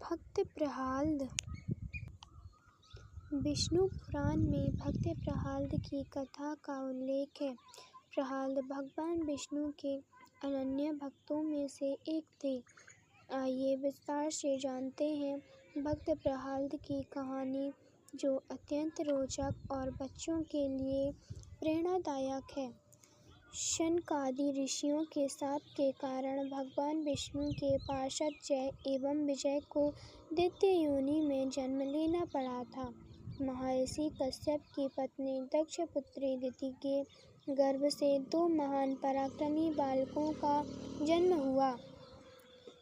भक्त प्रह्लाद। विष्णु पुराण में भक्त प्रह्लाद की कथा का उल्लेख है। प्रह्लाद भगवान विष्णु के अनन्य भक्तों में से एक थे। आइए विस्तार से जानते हैं भक्त प्रह्लाद की कहानी, जो अत्यंत रोचक और बच्चों के लिए प्रेरणादायक है। शनकादि ऋषियों के शाप के कारण भगवान विष्णु के पार्षद जय एवं विजय को दैत्य योनि में जन्म लेना पड़ा था। महर्षि कश्यप की पत्नी दक्ष पुत्री दिति के गर्भ से दो महान पराक्रमी बालकों का जन्म हुआ।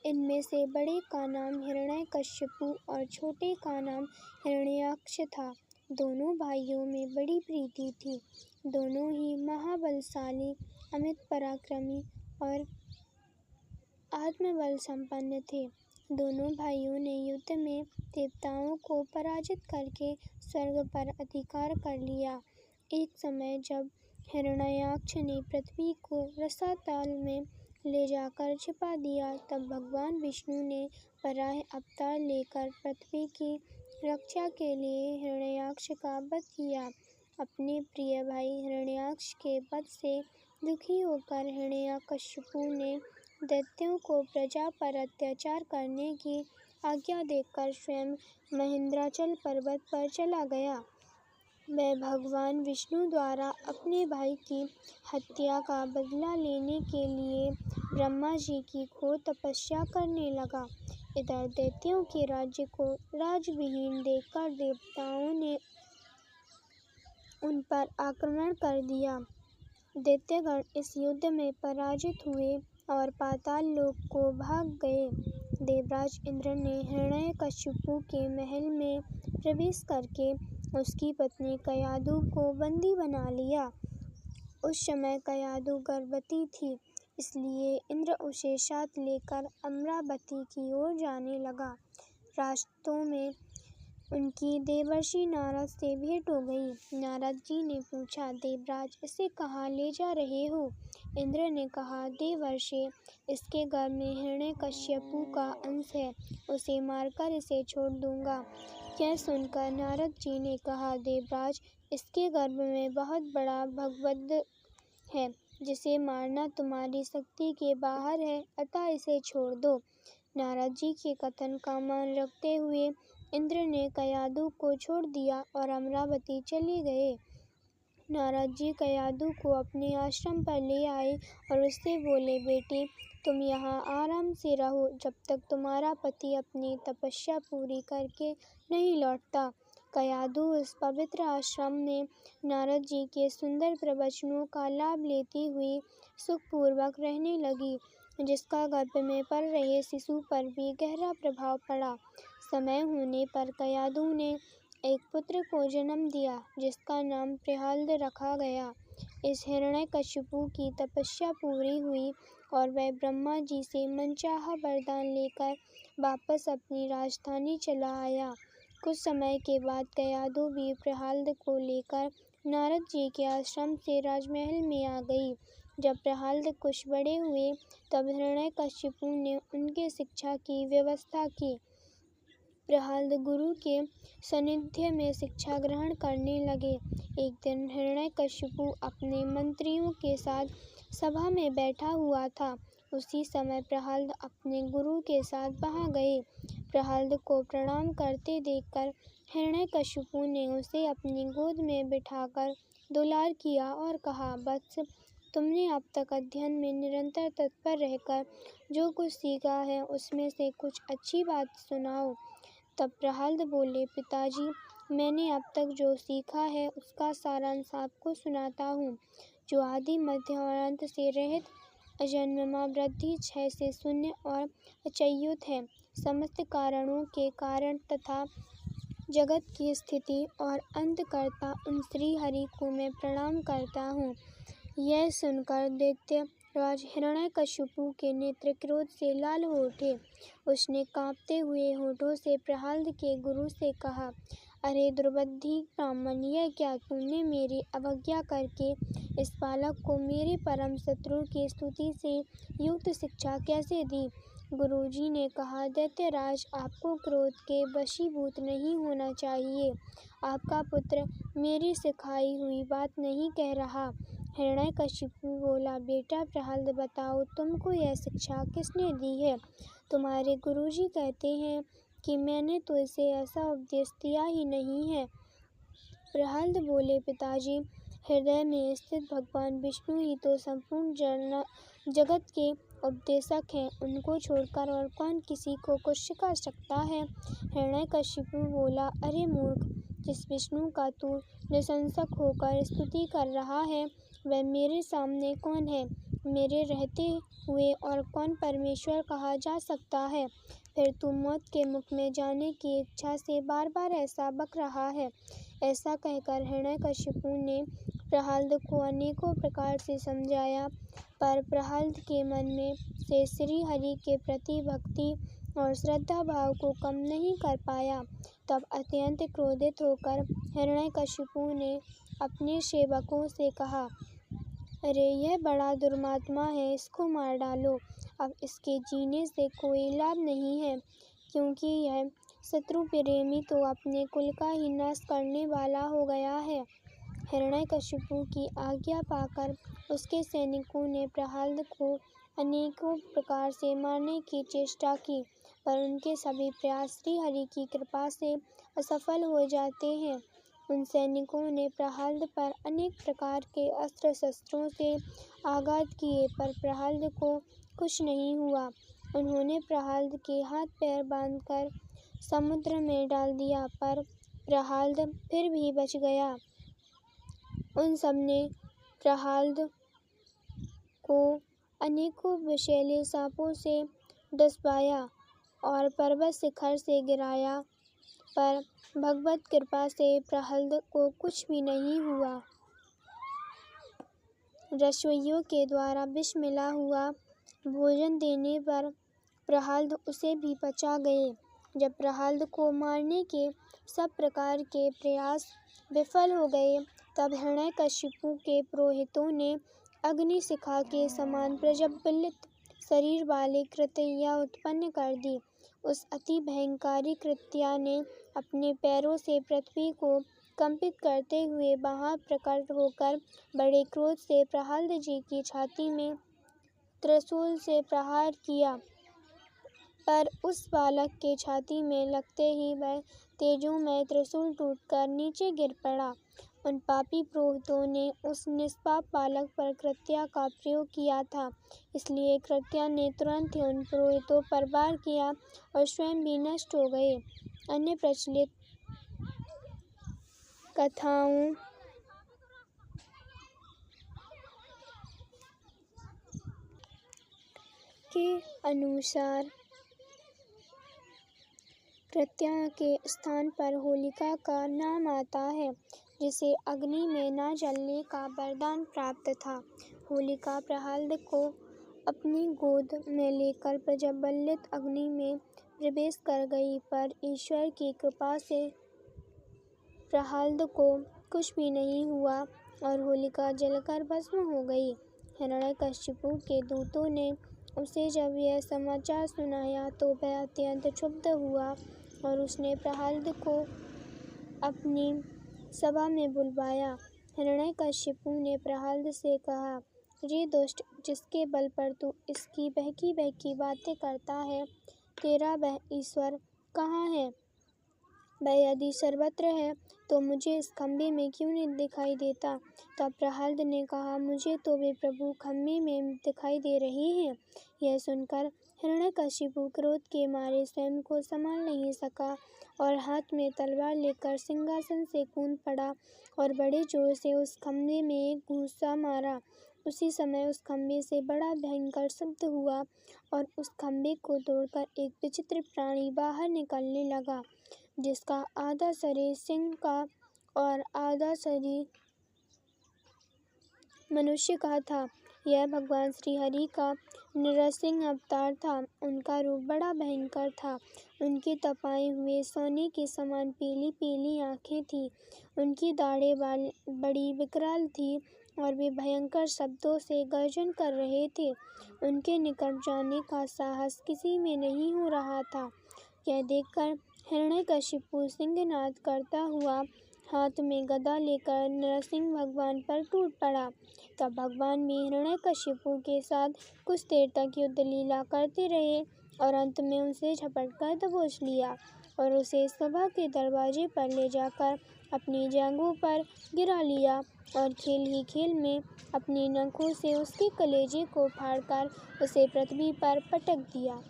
इनमें से बड़े का नाम हिरण्यकशिपु और छोटे का नाम हिरण्याक्ष था। दोनों भाइयों में बड़ी प्रीति थी। दोनों ही महाबलशाली, अमित पराक्रमी और आत्मबल संपन्न थे। दोनों भाइयों ने युद्ध में देवताओं को पराजित करके स्वर्ग पर अधिकार कर लिया। एक समय जब हिरण्याक्ष ने पृथ्वी को रसातल में ले जाकर छिपा दिया, तब भगवान विष्णु ने वराह अवतार लेकर पृथ्वी की रक्षा के लिए हिरण्याक्ष का वध किया। अपने प्रिय भाई हिरण्याक्ष के वध से दुखी होकर हिरण्यकशिपु ने दैत्यों को प्रजा पर अत्याचार करने की आज्ञा देकर स्वयं महेंद्राचल पर्वत पर चला गया। वह भगवान विष्णु द्वारा अपने भाई की हत्या का बदला लेने के लिए ब्रह्मा जी की घोर तपस्या करने लगा। इधर दैत्यों के राज्य को राजविहीन देखकर देवताओं ने उन पर आक्रमण कर दिया। दैत्यगण इस युद्ध में पराजित हुए और पाताल लोक को भाग गए। देवराज इंद्र ने हिरण्यकशिपु के महल में प्रवेश करके उसकी पत्नी कयाधु को बंदी बना लिया। उस समय कयाधु गर्भवती थी, इसलिए इंद्र उसे साथ लेकर अमरावती की ओर जाने लगा। रास्तों में उनकी देवर्षि नारद से भेंट हो गई। नारद जी ने पूछा, देवराज, इसे कहाँ ले जा रहे हो? इंद्र ने कहा, देवर्षि, इसके गर्भ में हिरण्यकशिपु का अंश है, उसे मारकर इसे छोड़ दूंगा। यह सुनकर नारद जी ने कहा, देवराज, इसके गर्भ में बहुत बड़ा भगवद है, जिसे मारना तुम्हारी शक्ति के बाहर है, अतः इसे छोड़ दो। नारद जी के कथन का मान रखते हुए इंद्र ने कयाधु को छोड़ दिया और अमरावती चले गए। नारद जी कयाधु को अपने आश्रम पर ले आए और उससे बोले, बेटी, तुम यहाँ आराम से रहो जब तक तुम्हारा पति अपनी तपस्या पूरी करके नहीं लौटता। कयाधु उस पवित्र आश्रम में नारद जी के सुंदर प्रवचनों का लाभ लेती हुई सुखपूर्वक रहने लगी, जिसका गर्भ में पल रहे शिशु पर भी गहरा प्रभाव पड़ा। समय होने पर कयाधु ने एक पुत्र को जन्म दिया, जिसका नाम प्रह्लाद रखा गया। इस हिरण्यकशिपु की तपस्या पूरी हुई और वह ब्रह्मा जी से मनचाहा वरदान लेकर वापस अपनी राजधानी चला आया। कुछ समय के बाद कयाधु भी प्रह्लाद को लेकर नारद जी के आश्रम से राजमहल में आ गई। जब प्रह्लाद कुछ बड़े हुए, तब हिरण्यकशिपु ने उनके शिक्षा की व्यवस्था की। प्रह्लाद गुरु के सानिध्य में शिक्षा ग्रहण करने लगे। एक दिन हिरण्यकशिपु अपने मंत्रियों के साथ सभा में बैठा हुआ था। उसी समय प्रह्लाद अपने गुरु के साथ वहां गए। प्रह्लाद को प्रणाम करते देखकर हिरण्यकशिपु ने उसे अपनी गोद में बिठाकर दुलार किया और कहा, वत्स, तुमने अब तक अध्ययन में निरंतर तत्पर रहकर जो कुछ सीखा है, उसमें से कुछ अच्छी बात सुनाओ। तब प्रह्लाद बोले, पिताजी, मैंने अब तक जो सीखा है उसका सारांश आपको सुनाता हूँ, जो आदि मध्य और अंत से रहित, अजन्मा, वृद्धि, क्षय से शून्य और अच्युत है। समस्त कारणों के कारण तथा जगत की स्थिति और अंतकर्ता उन श्री हरि को मैं प्रणाम करता हूँ। यह सुनकर दैत्य राज हिरण्यकशिपु के नेत्र क्रोध से लाल हो उठे। उसने कांपते हुए होठों से प्रह्लाद के गुरु से कहा, अरे दुर्बुद्धि ब्राह्मण, यह क्या तूने मेरी अवज्ञा करके इस बालक को मेरे परम शत्रु की स्तुति से युक्त शिक्षा कैसे दी? गुरुजी ने कहा, दैत्यराज, आपको क्रोध के वशीभूत नहीं होना चाहिए। आपका पुत्र मेरी सिखाई हुई बात नहीं कह रहा। हिरण्यकशिपु बोला, बेटा प्रहलाद, बताओ तुमको यह शिक्षा किसने दी है? तुम्हारे गुरुजी कहते हैं कि मैंने तो इसे ऐसा उपदेश दिया ही नहीं है। प्रहलाद बोले, पिताजी, हृदय में स्थित भगवान विष्णु ही तो संपूर्ण जगत के उपदेशक हैं। उनको छोड़कर और कौन किसी को कुछ सिखा सकता है? हिरण्यकशिपु बोला, अरे मूर्ख, जिस विष्णु का तू निशंसक होकर स्तुति कर रहा है, वह मेरे सामने कौन है? मेरे रहते हुए और कौन परमेश्वर कहा जा सकता है? फिर तू मौत के मुख में जाने की इच्छा से बार बार ऐसा बक रहा है। ऐसा कहकर हिरण्यकशिपु ने प्रहलाद को अनेकों प्रकार से समझाया, पर प्रहलाद के मन में से श्री हरि के प्रति भक्ति और श्रद्धा भाव को कम नहीं कर पाया। तब अत्यंत क्रोधित होकर हिरण्यकशिपु ने अपने सेवकों से कहा, अरे यह बड़ा दुर्मात्मा है, इसको मार डालो। अब इसके जीने से कोई लाभ नहीं है, क्योंकि यह शत्रु प्रेमी तो अपने कुल का ही नाश करने वाला हो गया है। हिरण्यकशिपु की आज्ञा पाकर उसके सैनिकों ने प्रहलाद को अनेकों प्रकार से मारने की चेष्टा की, पर उनके सभी प्रयास श्री हरि की कृपा से असफल हो जाते हैं। उन सैनिकों ने प्रहलाद पर अनेक प्रकार के अस्त्र शस्त्रों से आघात किए, पर प्रहलाद को कुछ नहीं हुआ। उन्होंने प्रहलाद के हाथ पैर बांधकर समुद्र में डाल दिया, पर प्रहलाद फिर भी बच गया। उन सब ने प्रहलाद को अनेकों विषैले सांपों से डसवाया और पर्वत शिखर से गिराया, पर भगवत कृपा से प्रहलाद को कुछ भी नहीं हुआ। रसोइयों के द्वारा विष मिला हुआ भोजन देने पर प्रहलाद उसे भी पचा गए। जब प्रहलाद को मारने के सब प्रकार के प्रयास विफल हो गए, तब हिरण्यकशिपु के पुरोहितों ने अग्नि शिखा के समान प्रज्वलित शरीर वाली कृत्या उत्पन्न कर दी। उस अति भयंकारी कृत्या ने अपने पैरों से पृथ्वी को कंपित करते हुए बाहर प्रकट होकर बड़े क्रोध से प्रहलाद जी की छाती में त्रिशूल से प्रहार किया, पर उस बालक के छाती में लगते ही वह तेजोमय त्रिशूल टूटकर नीचे गिर पड़ा। उन पापी पुरोहितों ने उस निष्पाप बालक पर कृत्या का प्रयोग किया था, इसलिए कृत्या ने तुरंत ही उन पुरोहितों पर वार किया और स्वयं भी नष्ट हो गए। अन्य प्रचलित कथाओं के अनुसार कृत्या के स्थान पर होलिका का नाम आता है, जिसे अग्नि में न जलने का वरदान प्राप्त था। होलिका प्रहलाद को अपनी गोद में लेकर प्रज्वलित अग्नि में प्रवेश कर गई, पर ईश्वर की कृपा से प्रहलाद को कुछ भी नहीं हुआ और होलिका जलकर भस्म हो गई। हिरण्यकशिपु के दूतों ने उसे जब यह समाचार सुनाया तो वह अत्यंत क्षुब्ध हुआ और उसने प्रहलाद को अपनी सभा में बुलवाया। हिरण्यकशिपु ने प्रहलाद से कहा, रे दुष्ट, जिसके बल पर तू इसकी बहकी बहकी बातें करता है, तेरा वह ईश्वर कहाँ है? वह यदि सर्वत्र है तो मुझे इस खंभे में क्यों नहीं दिखाई देता? तब प्रहलाद ने कहा, मुझे तो वे प्रभु खंभे में दिखाई दे रहे हैं। यह सुनकर हिरण्यकशिपु क्रोध के मारे स्वयं को संभाल नहीं सका और हाथ में तलवार लेकर सिंहासन से कूद पड़ा और बड़े जोर से उस खंभे में एक घूंसा मारा। उसी समय उस खंभे से बड़ा भयंकर शब्द हुआ और उस खंभे को तोड़कर एक विचित्र प्राणी बाहर निकलने लगा, जिसका आधा शरीर सिंह का और आधा शरीर मनुष्य का था। यह भगवान श्री हरि का नरसिंह अवतार था। उनका रूप बड़ा भयंकर था। उनकी तपाए हुए सोने के समान पीली पीली आँखें थीं। उनकी दाढ़ें बड़ी विकराल थी और वे भयंकर शब्दों से गर्जन कर रहे थे। उनके निकट जाने का साहस किसी में नहीं हो रहा था। यह देखकर हिरण्यकशिपु सिंहनाद करता हुआ हाथ में गदा लेकर नरसिंह भगवान पर टूट पड़ा। तब भगवान भी हिरण्यकशिपु के साथ कुछ देर तक युद्ध लीला करते रहे और अंत में उसे झपट कर दबोच लिया और उसे सभा के दरवाजे पर ले जाकर अपनी जांघों पर गिरा लिया और खेल ही खेल में अपनी नखों से उसके कलेजे को फाड़कर उसे पृथ्वी पर पटक दिया।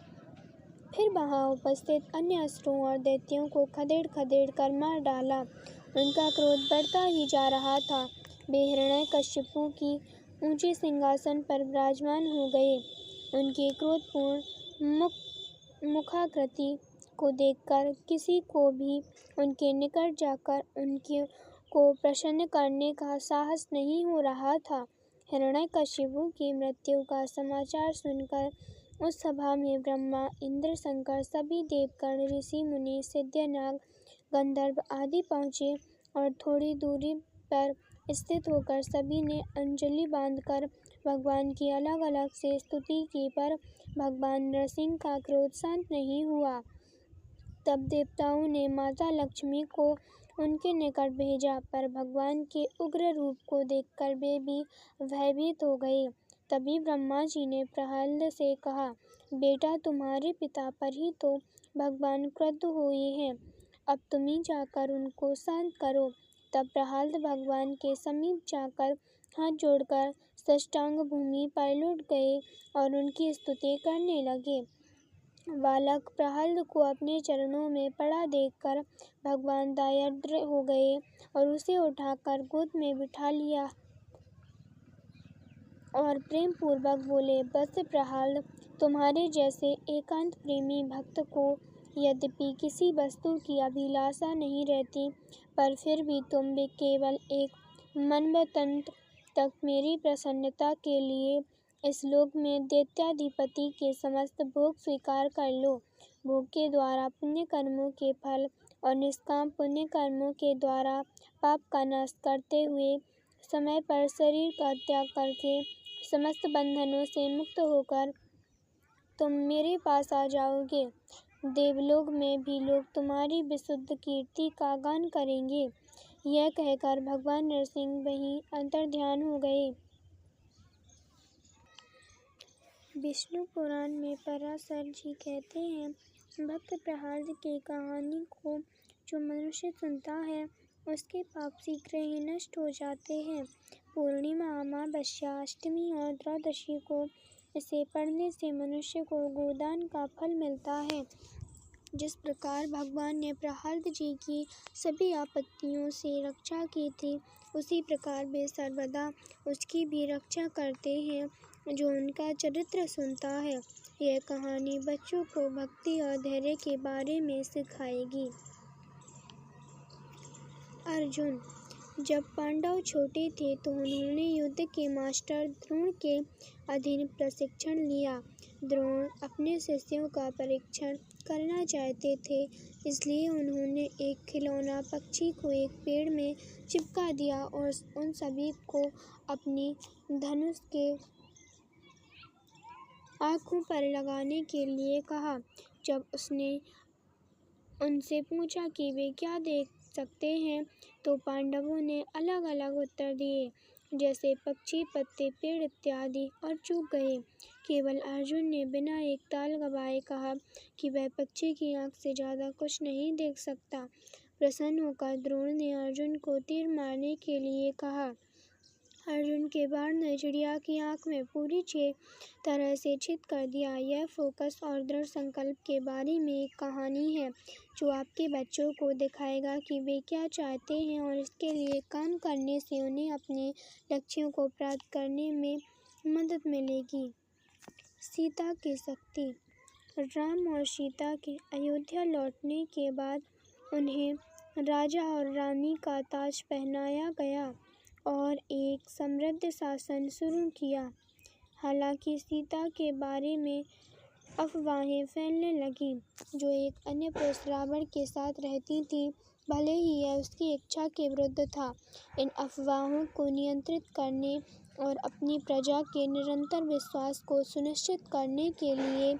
फिर वहाँ उपस्थित अन्य असुरों और दैत्यों को खदेड़ खदेड़ कर मार डाला। उनका क्रोध बढ़ता ही जा रहा था। वे हिरण्यकशिपु की ऊंचे सिंहासन पर विराजमान हो गए। उनकी क्रोधपूर्ण मुखाकृति को देखकर किसी को भी उनके निकट जाकर को प्रसन्न करने का साहस नहीं हो रहा था। हिरण्यकशिपु की मृत्यु का समाचार सुनकर उस सभा में ब्रह्मा, इंद्र, शंकर, सभी देवगण, ऋषि, मुनि, सिद्ध, नाग, गंधर्व आदि पहुँचे और थोड़ी दूरी पर स्थित होकर सभी ने अंजलि बांधकर भगवान की अलग अलग से स्तुति की, पर भगवान नरसिंह का क्रोध शांत नहीं हुआ। तब देवताओं ने माता लक्ष्मी को उनके निकट भेजा, पर भगवान के उग्र रूप को देखकर वे भी भयभीत हो गए। तभी ब्रह्मा जी ने प्रहलाद से कहा, बेटा, तुम्हारे पिता पर ही तो भगवान क्रुद्ध हुए हैं, अब तुम ही जाकर उनको शांत करो। तब प्रहलाद भगवान के समीप जाकर हाथ जोड़कर साष्टांग भूमि पर लौट गए और उनकी स्तुति करने लगे। बालक प्रहलाद को अपने चरणों में पड़ा देखकर भगवान दयार्द्र हो गए और उसे उठाकर गोद में बिठा लिया और प्रेम पूर्वक बोले, बस प्रहलाद, तुम्हारे जैसे एकांत प्रेमी भक्त को यद्यपि किसी वस्तु की अभिलाषा नहीं रहती, पर फिर भी तुम भी केवल एक मन्वंतर तक मेरी प्रसन्नता के लिए इस लोक में दैत्याधिपति के समस्त भोग स्वीकार कर लो। भोग के द्वारा पुण्य कर्मों के फल और निष्काम पुण्य कर्मों के द्वारा पाप का नाश करते हुए समय पर शरीर का त्याग करके समस्त बंधनों से मुक्त होकर तुम मेरे पास आ जाओगे। देवलोक में भी लोग तुम्हारी विशुद्ध कीर्ति का गान करेंगे। यह कहकर भगवान नरसिंह वहीं अंतर्ध्यान हो गए। विष्णु पुराण में पराशर जी कहते हैं, भक्त प्रहलाद की कहानी को जो मनुष्य सुनता है उसके पाप शीघ्र ही नष्ट हो जाते हैं। पूर्णिमा, अमावस्या, अष्टमी और द्वादशी को इसे पढ़ने से मनुष्य को गोदान का फल मिलता है। जिस प्रकार भगवान ने प्रहलाद जी की सभी आपत्तियों से रक्षा की थी, उसी प्रकार वे सर्वदा उसकी भी रक्षा करते हैं जो उनका चरित्र सुनता है। यह कहानी बच्चों को भक्ति और धैर्य के बारे में सिखाएगी। अर्जुन, जब पांडव छोटे थे तो उन्होंने युद्ध के मास्टर द्रोण के अधीन प्रशिक्षण लिया। द्रोण अपने शिष्यों का परीक्षण करना चाहते थे, इसलिए उन्होंने एक खिलौना पक्षी को एक पेड़ में चिपका दिया और उन सभी को अपनी धनुष के आँखों पर लगाने के लिए कहा। जब उसने उनसे पूछा कि वे क्या देख सकते हैं, तो पांडवों ने अलग अलग उत्तर दिए, जैसे पक्षी, पत्ते, पेड़ इत्यादि, और चूक गए। केवल अर्जुन ने बिना एक ताल गवाए कहा कि वह पक्षी की आँख से ज़्यादा कुछ नहीं देख सकता। प्रसन्न होकर द्रोण ने अर्जुन को तीर मारने के लिए कहा। अर्जुन के बाण ने चिड़िया की आँख में पूरी तरह से छेद कर दिया। यह फोकस और दृढ़ संकल्प के बारे में एक कहानी है जो आपके बच्चों को दिखाएगा कि वे क्या चाहते हैं और इसके लिए काम करने से उन्हें अपने लक्ष्यों को प्राप्त करने में मदद मिलेगी। सीता की शक्ति। राम और सीता के अयोध्या लौटने के बाद उन्हें राजा और रानी का ताज पहनाया गया और एक समृद्ध शासन शुरू किया। हालांकि सीता के बारे में अफवाहें फैलने लगीं, जो एक अन्य पुरुष रावण के साथ रहती थी, भले ही यह उसकी इच्छा के विरुद्ध था। इन अफवाहों को नियंत्रित करने और अपनी प्रजा के निरंतर विश्वास को सुनिश्चित करने के लिए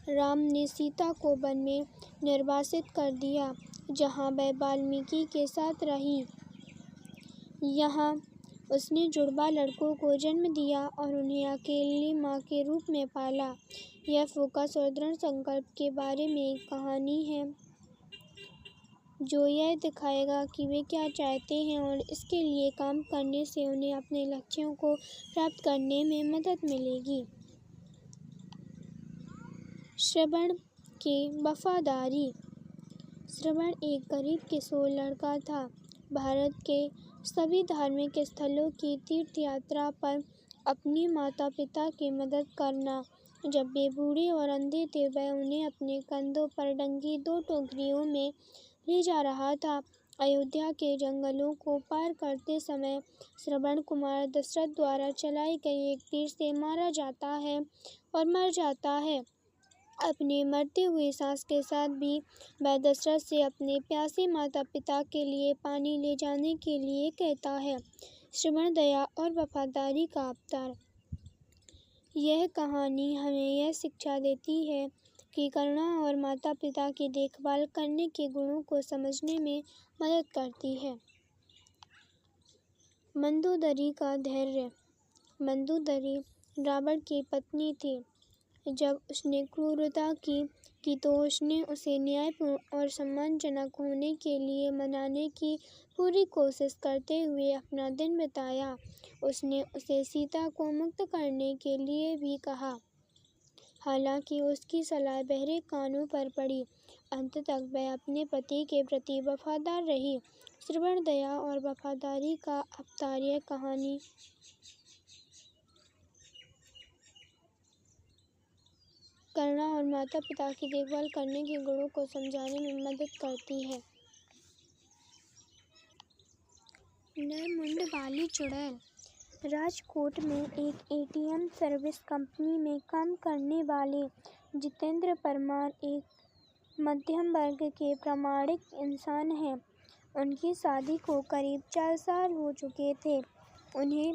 राम ने सीता को वन में निर्वासित कर दिया, जहाँ वह वाल्मीकि के साथ रही। यहाँ उसने जुड़वा लड़कों को जन्म दिया और उन्हें अकेली माँ के रूप में पाला। यह फोकस और दृढ़ संकल्प के बारे में एक कहानी है, जो यह दिखाएगा कि वे क्या चाहते हैं और इसके लिए काम करने से उन्हें अपने लक्ष्यों को प्राप्त करने में मदद मिलेगी। श्रवण की वफादारी। श्रवण एक गरीब किशोर लड़का था। भारत के सभी धार्मिक स्थलों की तीर्थ यात्रा पर अपने माता पिता की मदद करना। जब वे बूढ़े और अंधे थे, वह उन्हें अपने कंधों पर टंगी 2 टोकरियों में ले जा रहा था। अयोध्या के जंगलों को पार करते समय श्रवण कुमार दशरथ द्वारा चलाई गई एक तीर से मारा जाता है और मर जाता है। अपने मरते हुए सांस के साथ भी वह दशरथ से अपने प्यासे माता पिता के लिए पानी ले जाने के लिए कहता है। श्रवण दया और वफादारी का अवतार। यह कहानी हमें यह शिक्षा देती है कि करुणा और माता पिता की देखभाल करने के गुणों को समझने में मदद करती है। मंदोदरी का धैर्य। मंदोदरी रावण की पत्नी थी। जब उसने क्रूरता की तो उसने उसे न्यायपूर्ण और सम्मानजनक होने के लिए मनाने की पूरी कोशिश करते हुए अपना दिन बिताया। उसने उसे सीता को मुक्त करने के लिए भी कहा, हालांकि उसकी सलाह बहरे कानों पर पड़ी। अंत तक वह अपने पति के प्रति वफादार रही। श्रवण दया और वफादारी का अवतार। यह कहानी करुणा और माता पिता की देखभाल करने के गुणों को समझाने में मदद करती है। नरमुंड वाली चुड़ैल। राजकोट में एक एटीएम सर्विस कंपनी में काम करने वाले जितेंद्र परमार एक मध्यम वर्ग के प्रामाणिक इंसान हैं। उनकी शादी को करीब 4 साल हो चुके थे। उन्हें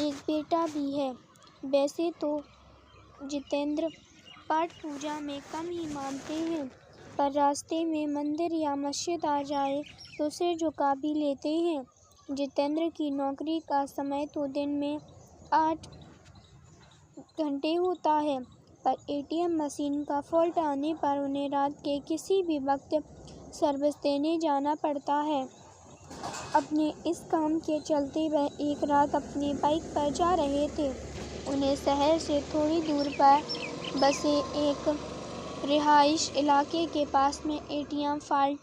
एक बेटा भी है। वैसे तो जितेंद्र पाठ पूजा में कम ही मानते हैं, पर रास्ते में मंदिर या मस्जिद आ जाए तो सिर झुका भी लेते हैं। जितेंद्र की नौकरी का समय तो दिन में 8 घंटे होता है, पर एटीएम मशीन का फॉल्ट आने पर उन्हें रात के किसी भी वक्त सर्विस देने जाना पड़ता है। अपने इस काम के चलते वह एक रात अपनी बाइक पर जा रहे थे। उन्हें शहर से थोड़ी दूर पर बसे एक रिहाइश इलाके के पास में एटीएम फॉल्ट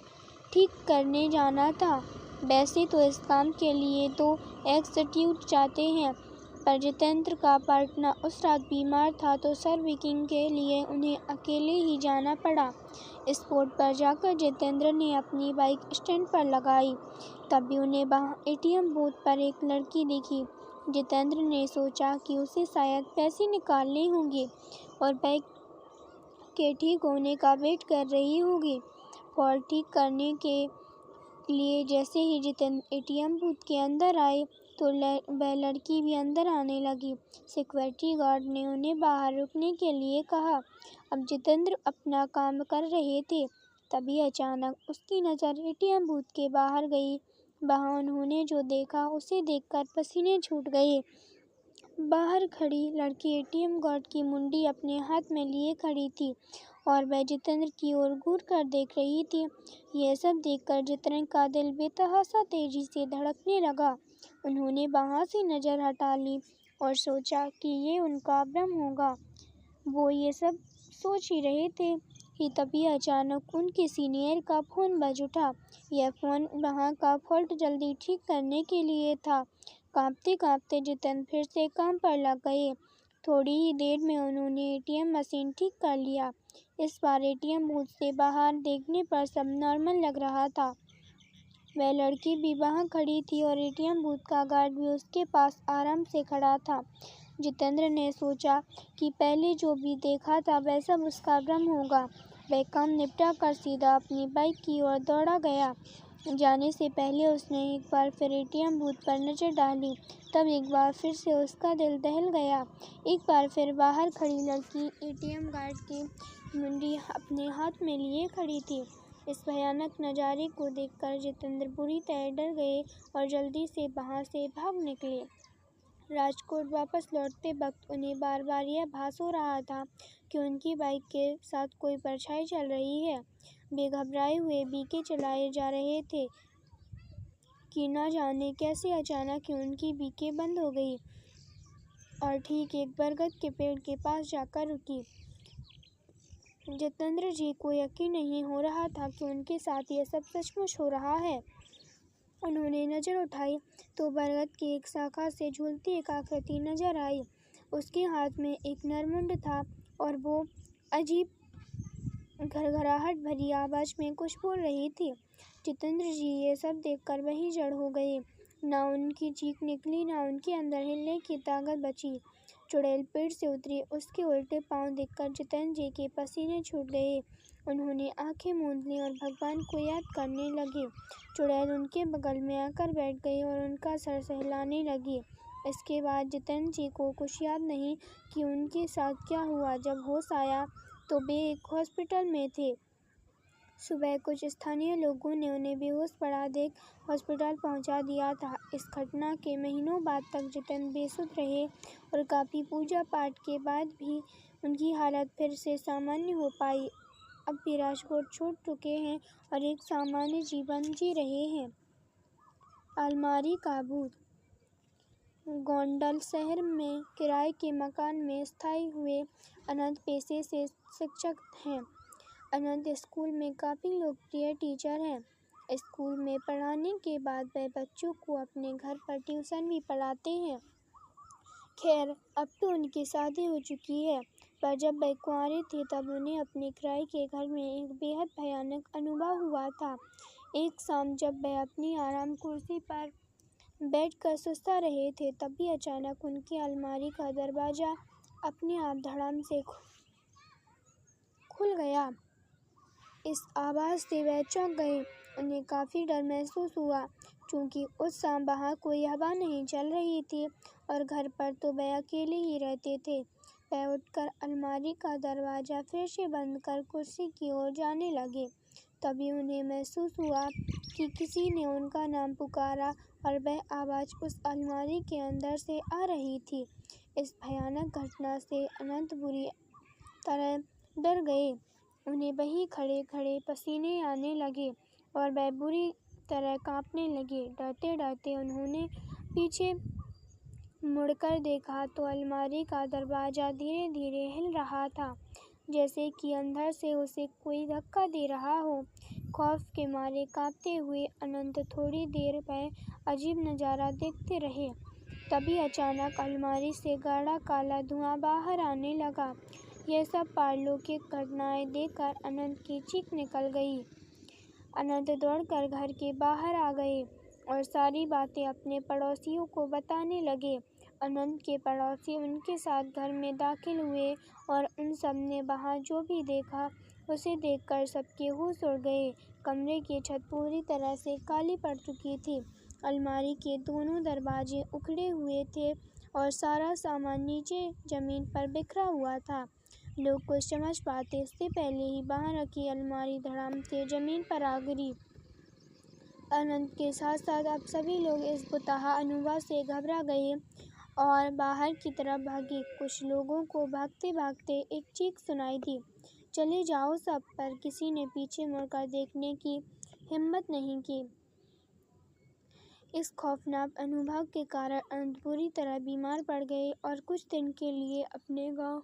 ठीक करने जाना था। वैसे तो इस काम के लिए 2 एग्जीक्यूटिव चाहते हैं, पर जितेंद्र का पार्टनर उस रात बीमार था तो सर्विसिंग के लिए उन्हें अकेले ही जाना पड़ा। स्पॉट पर जाकर जितेंद्र ने अपनी बाइक स्टैंड पर लगाई। तभी उन्हें वहाँ एटीएम बूथ पर एक लड़की दिखी। जितेंद्र ने सोचा कि उसे शायद पैसे निकालने होंगे और बाइक के ठीक होने का वेट कर रही होगी। फॉल्ट ठीक करने के लिए जैसे ही जितेंद्र एटीएम बूथ के अंदर आए तो वह लड़की भी अंदर आने लगी। सिक्योरिटी गार्ड ने उन्हें बाहर रुकने के लिए कहा। अब जितेंद्र अपना काम कर रहे थे, तभी अचानक उसकी नज़र एटीएम बूथ के बाहर गई। वहाँ उन्होंने जो देखा उसे देखकर पसीने छूट गए। बाहर खड़ी लड़की एटीएम गार्ड की मुंडी अपने हाथ में लिए खड़ी थी और वह जितेंद्र की ओर घूर कर देख रही थी। यह सब देखकर जितेंद्र का दिल बेतहाशा तेजी से धड़कने लगा। उन्होंने वहाँ से नज़र हटा ली और सोचा कि ये उनका भ्रम होगा। वो ये सब सोच ही रहे थे कि तभी अचानक उनके सीनियर का फ़ोन बज उठा। यह फ़ोन वहाँ का फॉल्ट जल्दी ठीक करने के लिए था। कांपते कांपते जितेंद्र फिर से काम पर लग गए। थोड़ी ही देर में उन्होंने एटीएम मशीन ठीक कर लिया। इस बार एटीएम बूथ से बाहर देखने पर सब नॉर्मल लग रहा था। वह लड़की भी वहाँ खड़ी थी और एटीएम बूथ का गार्ड भी उसके पास आराम से खड़ा था। जितेंद्र ने सोचा कि पहले जो भी देखा था वह सब उसका भ्रम होगा। वह काम निपटा कर सीधा अपनी बाइक की ओर दौड़ा गया। जाने से पहले उसने एक बार फिर एटीएम बूथ पर नजर डाली। तब एक बार फिर से उसका दिल दहल गया। एक बार फिर बाहर खड़ी लड़की एटीएम गार्ड की मुंडी अपने हाथ में लिए खड़ी थी। इस भयानक नज़ारे को देखकर जितेंद्र बुरी तरह डर गए और जल्दी से वहां से भाग निकले। राजकोट वापस लौटते वक्त उन्हें बार बार यह भास हो रहा था कि उनकी बाइक के साथ कोई परछाई चल रही है। वे घबराए हुए बीके चलाए जा रहे थे कि न जाने कैसे अचानक ही उनकी बीके बंद हो गई और ठीक एक बरगद के पेड़ के पास जाकर रुकी। जितेंद्र जी को यकीन नहीं हो रहा था कि उनके साथ यह सब सचमुच हो रहा है। उन्होंने नज़र उठाई तो बरगद की एक शाखा से झूलती एक आकृति नजर आई। उसके हाथ में एक नरमुंड था और वो अजीब घरघराहट भरी आवाज में कुछ बोल रही थी। जितेंद्र जी ये सब देखकर वहीं जड़ हो गए। ना उनकी चीख निकली, ना उनके अंदर हिलने की ताकत बची। चुड़ैल पेड़ से उतरी, उसके उल्टे पांव देखकर जितेंद्र जी के पसीने छूट गए। उन्होंने आंखें मूंद लीं और भगवान को याद करने लगे। चुड़ैल उनके बगल में आकर बैठ गई और उनका सर सहलाने लगी। इसके बाद जितेंद्र जी को कुछ याद नहीं कि उनके साथ क्या हुआ। जब होश आया तो वे एक हॉस्पिटल में थे। सुबह कुछ स्थानीय लोगों ने उन्हें बेहोश पड़ा देख हॉस्पिटल पहुंचा दिया था। इस घटना के महीनों बाद तक जितेंद्र बेसुध रहे और काफ़ी पूजा पाठ के बाद भी उनकी हालत फिर से सामान्य हो पाई। अब भी राजकोट छोड़ चुके हैं और एक सामान्य जीवन जी रहे हैं। अलमारी का भूत। गोंडल शहर में किराए के मकान में स्थायी हुए अनंत पेशे से शिक्षक हैं। अनंत स्कूल में काफ़ी लोकप्रिय टीचर हैं। स्कूल में पढ़ाने के बाद वह बच्चों को अपने घर पर ट्यूशन भी पढ़ाते हैं। खैर, अब तो उनकी शादी हो चुकी है, पर जब वह कुंवारे थे तब उन्हें अपने किराए के घर में एक बेहद भयानक अनुभव हुआ था। एक शाम जब वह अपनी आराम कुर्सी पर बैठकर सुस्ता रहे थे, तभी अचानक उनकी अलमारी का दरवाज़ा अपने आप धड़ाम से खुल गया। इस आवाज़ से वह चौंक गए। उन्हें काफ़ी डर महसूस हुआ, क्योंकि उस शाम वहाँ कोई हवा नहीं चल रही थी और घर पर तो वह अकेले ही रहते थे। वह उठकर अलमारी का दरवाज़ा फिर से बंद कर कुर्सी की ओर जाने लगे। तभी उन्हें महसूस हुआ कि किसी ने उनका नाम पुकारा और वह आवाज़ उस अलमारी के अंदर से आ रही थी। इस भयानक घटना से अनंत बुरी तरह डर गए। उन्हें वहीं खड़े खड़े पसीने आने लगे और वह बुरी तरह कांपने लगे। डरते डरते उन्होंने पीछे मुड़कर देखा तो अलमारी का दरवाज़ा धीरे धीरे हिल रहा था, जैसे कि अंदर से उसे कोई धक्का दे रहा हो। खौफ के मारे कांपते हुए अनंत थोड़ी देर वह अजीब नज़ारा देखते रहे। तभी अचानक अलमारी से गाढ़ा काला धुआं बाहर आने लगा। यह सब पारलौकिक घटनाएं देखकर अनंत की चीख निकल गई। अनंत दौड़कर घर के बाहर आ गए और सारी बातें अपने पड़ोसियों को बताने लगे। अनंत के पड़ोसी उनके साथ घर में दाखिल हुए और उन सब ने वहाँ जो भी देखा उसे देखकर सबके होश उड़ गए। कमरे की छत पूरी तरह से काली पड़ चुकी थी। अलमारी के दोनों दरवाजे उखड़े हुए थे और सारा सामान नीचे जमीन पर बिखरा हुआ था। लोग कुछ समझ पाते इससे पहले ही वहाँ रखी अलमारी धड़ाम से जमीन पर आ गिरी। अनंत के साथ साथ अब सभी लोग इस भयावह अनुभव से घबरा गए और बाहर की तरफ भागे। कुछ लोगों को भागते भागते एक चीख सुनाई दी, चले जाओ सब, पर किसी ने पीछे मुड़कर देखने की हिम्मत नहीं की। इस खौफनाक अनुभव के कारण अनंत बुरी तरह बीमार पड़ गए और कुछ दिन के लिए अपने गांव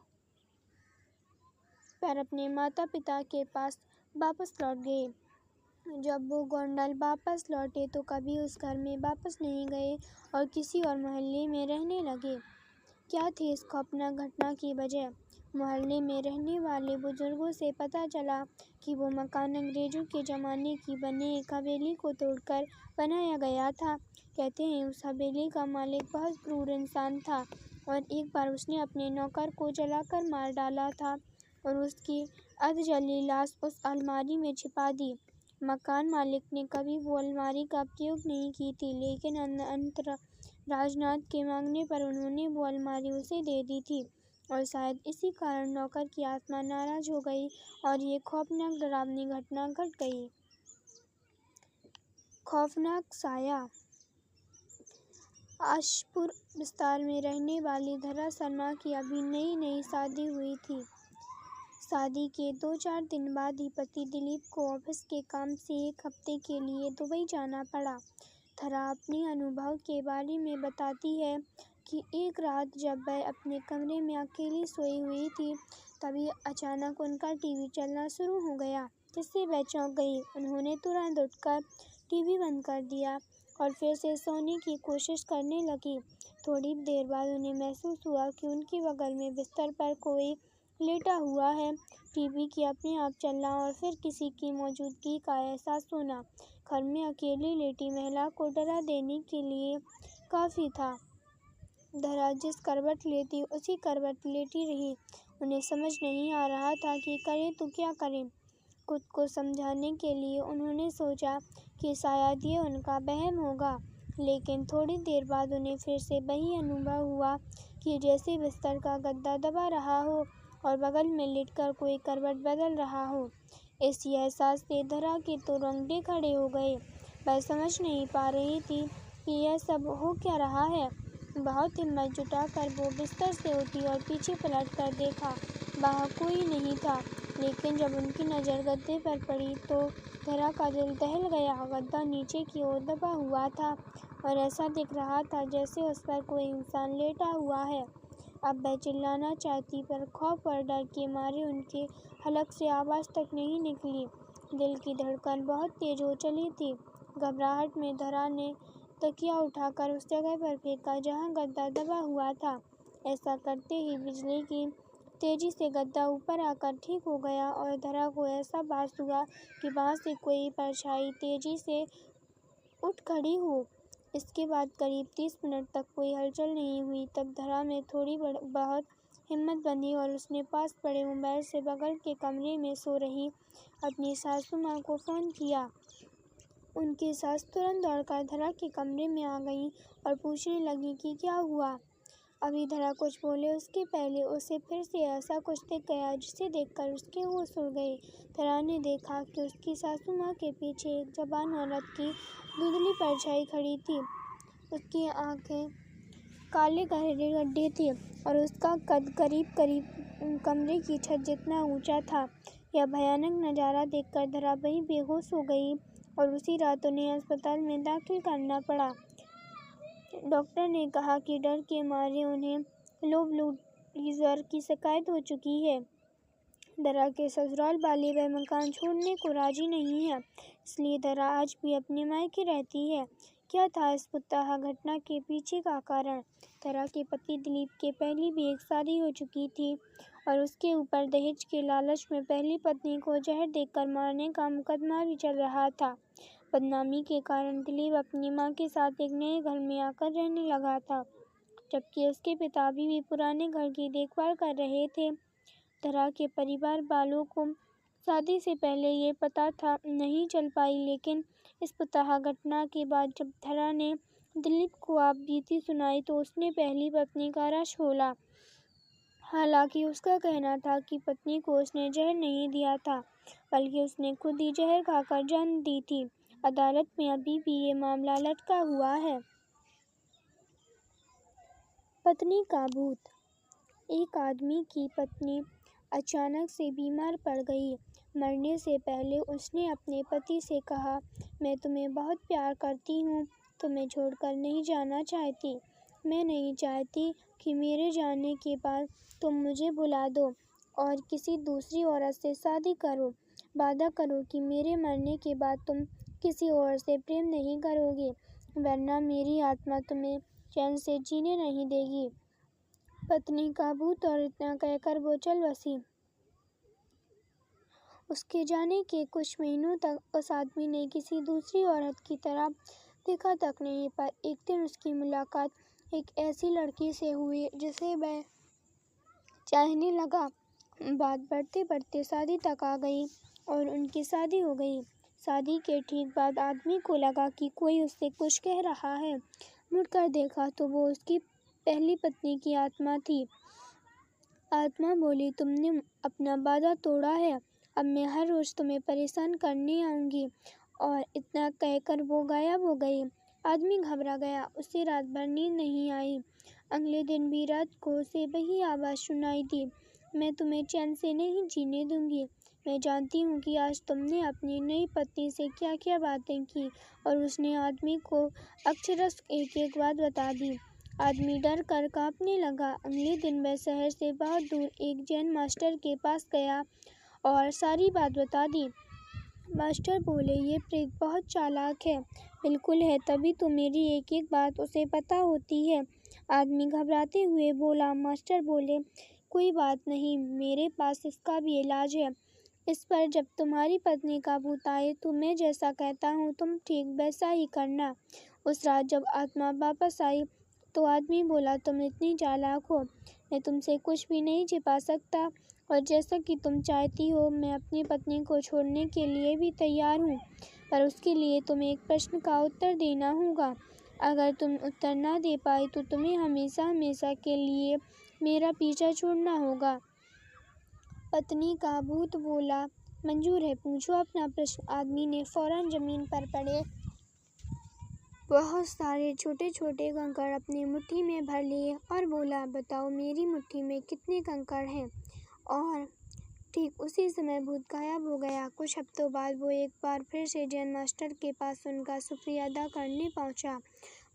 पर अपने माता पिता के पास वापस लौट गए। जब वो गोंडल वापस लौटे तो कभी उस घर में वापस नहीं गए और किसी और मोहल्ले में रहने लगे। क्या थी इस खौफनाक घटना की वजह? मोहल्ले में रहने वाले बुजुर्गों से पता चला कि वो मकान अंग्रेजों के ज़माने की बनी एक हवेली को तोड़कर बनाया गया था। कहते हैं उस हवेली का मालिक बहुत क्रूर इंसान था। और एक बार उसने अपने नौकर को जलाकर मार डाला था और उसकी अधजली लाश उस अलमारी में छिपा दी। मकान मालिक ने कभी वो अलमारी का उपयोग नहीं की थी, लेकिन अंत राजनाथ के मांगने पर उन्होंने वो अलमारी उसे दे दी थी और शायद इसी कारण नौकर की आत्मा नाराज हो गई और ये खौफनाक डरावनी घटना घट गई। खौफनाक साया। आशपुर विस्तार में रहने वाली धरा शर्मा की अभी नई शादी हुई थी। शादी के 2-4 दिन बाद ही पति दिलीप को ऑफिस के काम से 1 हफ्ते के लिए दुबई जाना पड़ा। धरा अपने अनुभव के बारे में बताती है कि एक रात जब वह अपने कमरे में अकेली सोई हुई थी, तभी अचानक उनका टीवी चलना शुरू हो गया, जिससे वह चौंक गई। उन्होंने तुरंत उठकर टीवी बंद कर दिया और फिर से सोने की कोशिश करने लगी। थोड़ी देर बाद उन्हें महसूस हुआ कि उनके बगल में बिस्तर पर कोई लेटा हुआ है। टीवी की अपने आप चलना और फिर किसी की मौजूदगी का एहसास होना घर में अकेली लेटी महिला को डरा देने के लिए काफ़ी था। धरा जिस करवट लेती उसी करवट लेटी रही। उन्हें समझ नहीं आ रहा था कि करें तो क्या करें। खुद को समझाने के लिए उन्होंने सोचा कि शायद ये उनका वहम होगा, लेकिन थोड़ी देर बाद उन्हें फिर से वही अनुभव हुआ कि जैसे बिस्तर का गद्दा दबा रहा हो और बगल में लेटकर कोई करवट बदल रहा हो। इस एहसास से धरा के तो रोंगटे खड़े हो गए। वह समझ नहीं पा रही थी कि यह सब हो क्या रहा है। बहुत हिम्मत जुटाकर वो बिस्तर से उठी और पीछे पलट कर देखा। वहाँ कोई नहीं था, लेकिन जब उनकी नज़र गद्दे पर पड़ी तो धरा का दिल दहल गया। गद्दा नीचे की ओर दबा हुआ था और ऐसा दिख रहा था जैसे उस पर कोई इंसान लेटा हुआ है। अब वह चिल्लाना चाहती, पर खौफ और डर के मारे उनके हलक से आवाज़ तक नहीं निकली। दिल की धड़कन बहुत तेज हो चली थी। घबराहट में धरा ने तकिया उठाकर उस जगह पर फेंका जहाँ गद्दा दबा हुआ था। ऐसा करते ही बिजली की तेजी से गद्दा ऊपर आकर ठीक हो गया और धरा को ऐसा भास हुआ कि वहाँ से कोई परछाई तेजी से उठ खड़ी हो। इसके बाद करीब 30 मिनट तक कोई हलचल नहीं हुई। तब धरा में थोड़ी बहुत हिम्मत बंधी और उसने पास पड़े मोबाइल से बगल के कमरे में सो रही अपनी सासू माँ को फ़ोन किया। उनकी सास तुरंत दौड़कर धरा के कमरे में आ गई और पूछने लगी कि क्या हुआ। अभी धरा कुछ बोले उसके पहले उसे फिर से ऐसा कुछ दिख गया जिसे देखकर उसके होश उड़ गए। धरा ने देखा कि उसकी सासू माँ के पीछे एक जवान औरत की धुंधली परछाई खड़ी थी। उसकी आंखें काले गहरे गड्ढे थे और उसका कद करीब कमरे की छत जितना ऊंचा था। यह भयानक नज़ारा देखकर धरा वहीं बेहोश हो गई और उसी रात उन्हें अस्पताल में दाखिल करना पड़ा। डॉक्टर ने कहा कि डर के मारे उन्हें लो ब्लड प्रेशर की शिकायत हो चुकी है। धरा के ससुराल वाले वह मकान छोड़ने को राजी नहीं है, इसलिए धरा आज भी अपने मायके रहती है। क्या था इस भयावह घटना के पीछे का कारण? धरा के पति दिलीप के पहले भी एक शादी हो चुकी थी और उसके ऊपर दहेज के लालच में पहली पत्नी को जहर देकर मारने का मुकदमा भी चल रहा था। बदनामी के कारण दिलीप अपनी माँ के साथ एक नए घर में आकर रहने लगा था, जबकि उसके पिता अभी भी पुराने घर की देखभाल कर रहे थे। धरा के परिवार वालों को शादी से पहले ये पता था नहीं चल पाई, लेकिन इस भयावह घटना के बाद जब धरा ने दिलीप को आप बीती सुनाई तो उसने पहली पत्नी का रस खोला। हालांकि उसका कहना था कि पत्नी को उसने जहर नहीं दिया था, बल्कि उसने खुद ही जहर खाकर जान दी थी। अदालत में अभी भी ये मामला लटका हुआ है। पत्नी का भूत। एक आदमी की पत्नी अचानक से बीमार पड़ गई। मरने से पहले उसने अपने पति से कहा, मैं तुम्हें बहुत प्यार करती हूँ, तुम्हें छोड़कर नहीं जाना चाहती। मैं नहीं चाहती कि मेरे जाने के बाद तुम मुझे भुला दो और किसी दूसरी औरत से शादी करो। वादा करो कि मेरे मरने के बाद तुम किसी और से प्रेम नहीं करोगे, वरना मेरी आत्मा तुम्हें चैन से जीने नहीं देगी। पत्नी का भूत। और इतना कहकर वो चल बसी। उसके जाने के कुछ महीनों तक उस आदमी ने किसी दूसरी औरत की तरह देखा तक नहीं, पर एक दिन उसकी मुलाकात एक ऐसी लड़की से हुई जिसे वह चाहने लगा। बात बढ़ते बढ़ते शादी तक आ गई और उनकी शादी हो गई। शादी के ठीक बाद आदमी को लगा कि कोई उससे कुछ कह रहा है। मुड़कर देखा तो वो उसकी पहली पत्नी की आत्मा थी। आत्मा बोली, तुमने अपना वादा तोड़ा है, अब मैं हर रोज तुम्हें परेशान करने आऊंगी। और इतना कहकर वो गायब हो गई। आदमी घबरा गया, उसे रात भर नींद नहीं आई। अगले दिन भी रात को उसे वही आवाज़ सुनाई दी, मैं तुम्हें चैन से नहीं जीने दूंगी। मैं जानती हूँ कि आज तुमने अपनी नई पत्नी से क्या क्या बातें की। और उसने आदमी को अक्षरशः एक एक बात बता दी। आदमी डर कर कांपने लगा। अगले दिन वह शहर से बहुत दूर एक जैन मास्टर के पास गया और सारी बात बता दी। मास्टर बोले, ये प्रेत बहुत चालाक है। बिल्कुल है, तभी तो मेरी एक एक बात उसे पता होती है। आदमी घबराते हुए बोला। मास्टर बोले, कोई बात नहीं, मेरे पास इसका भी इलाज है। इस पर जब तुम्हारी पत्नी का भूत आए तो मैं जैसा कहता हूँ तुम ठीक वैसा ही करना। उस रात जब आत्मा वापस आई तो आदमी बोला, तुम इतनी चालाक हो, मैं तुमसे कुछ भी नहीं छिपा सकता और जैसा कि तुम चाहती हो मैं अपनी पत्नी को छोड़ने के लिए भी तैयार हूँ, पर उसके लिए तुम्हें एक प्रश्न का उत्तर देना होगा। अगर तुम उत्तर ना दे पाई तो तुम्हें हमेशा हमेशा के लिए मेरा पीछा छोड़ना होगा। पत्नी का भूत बोला, मंजूर है, पूछो अपना प्रश्न। आदमी ने फौरन जमीन पर पड़े बहुत सारे छोटे छोटे कंकड़ अपनी मुट्ठी में भर लिए और बोला, बताओ मेरी मुट्ठी में कितने कंकड़ हैं। और ठीक उसी समय भूत गायब हो गया। कुछ हफ्तों बाद वो एक बार फिर से जैन मास्टर के पास उनका शुक्रिया अदा करने पहुंचा।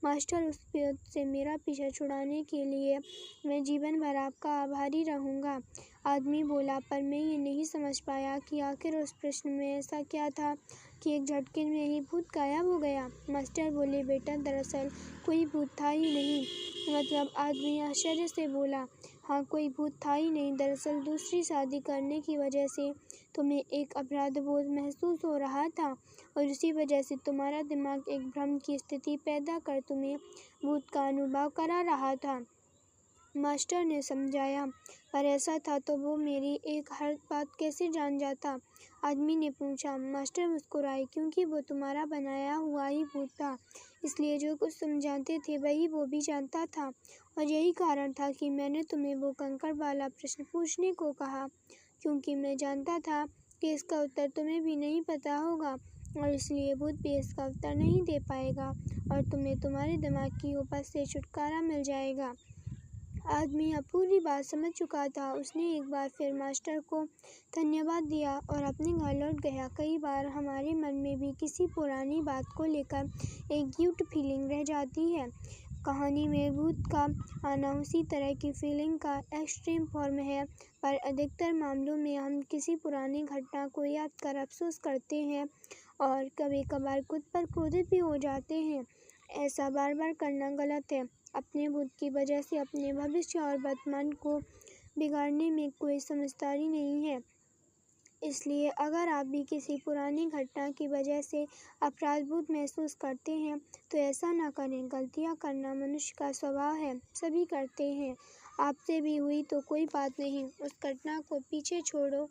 मास्टर, उस भूत से मेरा पीछा छुड़ाने के लिए मैं जीवन भर आपका आभारी रहूंगा। आदमी बोला, पर मैं ये नहीं समझ पाया कि आखिर उस प्रश्न में ऐसा क्या था कि एक झटके में ही भूत गायब हो गया। मास्टर बोले, बेटा दरअसल कोई भूत था ही नहीं। मतलब? आदमी आश्चर्य से बोला, हाँ, कोई भूत था ही नहीं। दरअसल दूसरी शादी करने की वजह से तुम्हें एक अपराध बोध महसूस हो रहा था और इसी वजह से तुम्हारा दिमाग एक भ्रम की स्थिति पैदा कर तुम्हें भूत का अनुभव करा रहा था। मास्टर ने समझाया, पर ऐसा था तो वो मेरी एक हर बात कैसे जान जाता? आदमी ने पूछा। मास्टर मुस्कुराए, क्योंकि वो तुम्हारा बनाया हुआ ही भूत था, इसलिए जो कुछ तुम जानते थे वही वो भी जानता था। और यही कारण था कि मैंने तुम्हें वो कंकड़ वाला प्रश्न पूछने को कहा, क्योंकि मैं जानता था कि इसका उत्तर तुम्हें भी नहीं पता होगा और इसलिए भूत भी इसका उत्तर नहीं दे पाएगा और तुम्हें तुम्हारे दिमाग की उपज से छुटकारा मिल जाएगा। आदमी अब पूरी बात समझ चुका था। उसने एक बार फिर मास्टर को धन्यवाद दिया और अपने घर लौट गया। कई बार हमारे मन में भी किसी पुरानी बात को लेकर एक गिल्ट फीलिंग रह जाती है। कहानी में भूत का आना उसी तरह की फीलिंग का एक्सट्रीम फॉर्म है, पर अधिकतर मामलों में हम किसी पुरानी घटना को याद कर अफसोस करते हैं और कभी कभार खुद पर क्रोधित भी हो जाते हैं। ऐसा बार बार करना गलत है। अपने भूत की वजह से अपने भविष्य और वर्तमान को बिगाड़ने में कोई समझदारी नहीं है। इसलिए अगर आप भी किसी पुरानी घटना की वजह से अपराधबोध महसूस करते हैं तो ऐसा ना करें। गलतियां करना मनुष्य का स्वभाव है, सभी करते हैं। आपसे भी हुई तो कोई बात नहीं, उस घटना को पीछे छोड़ो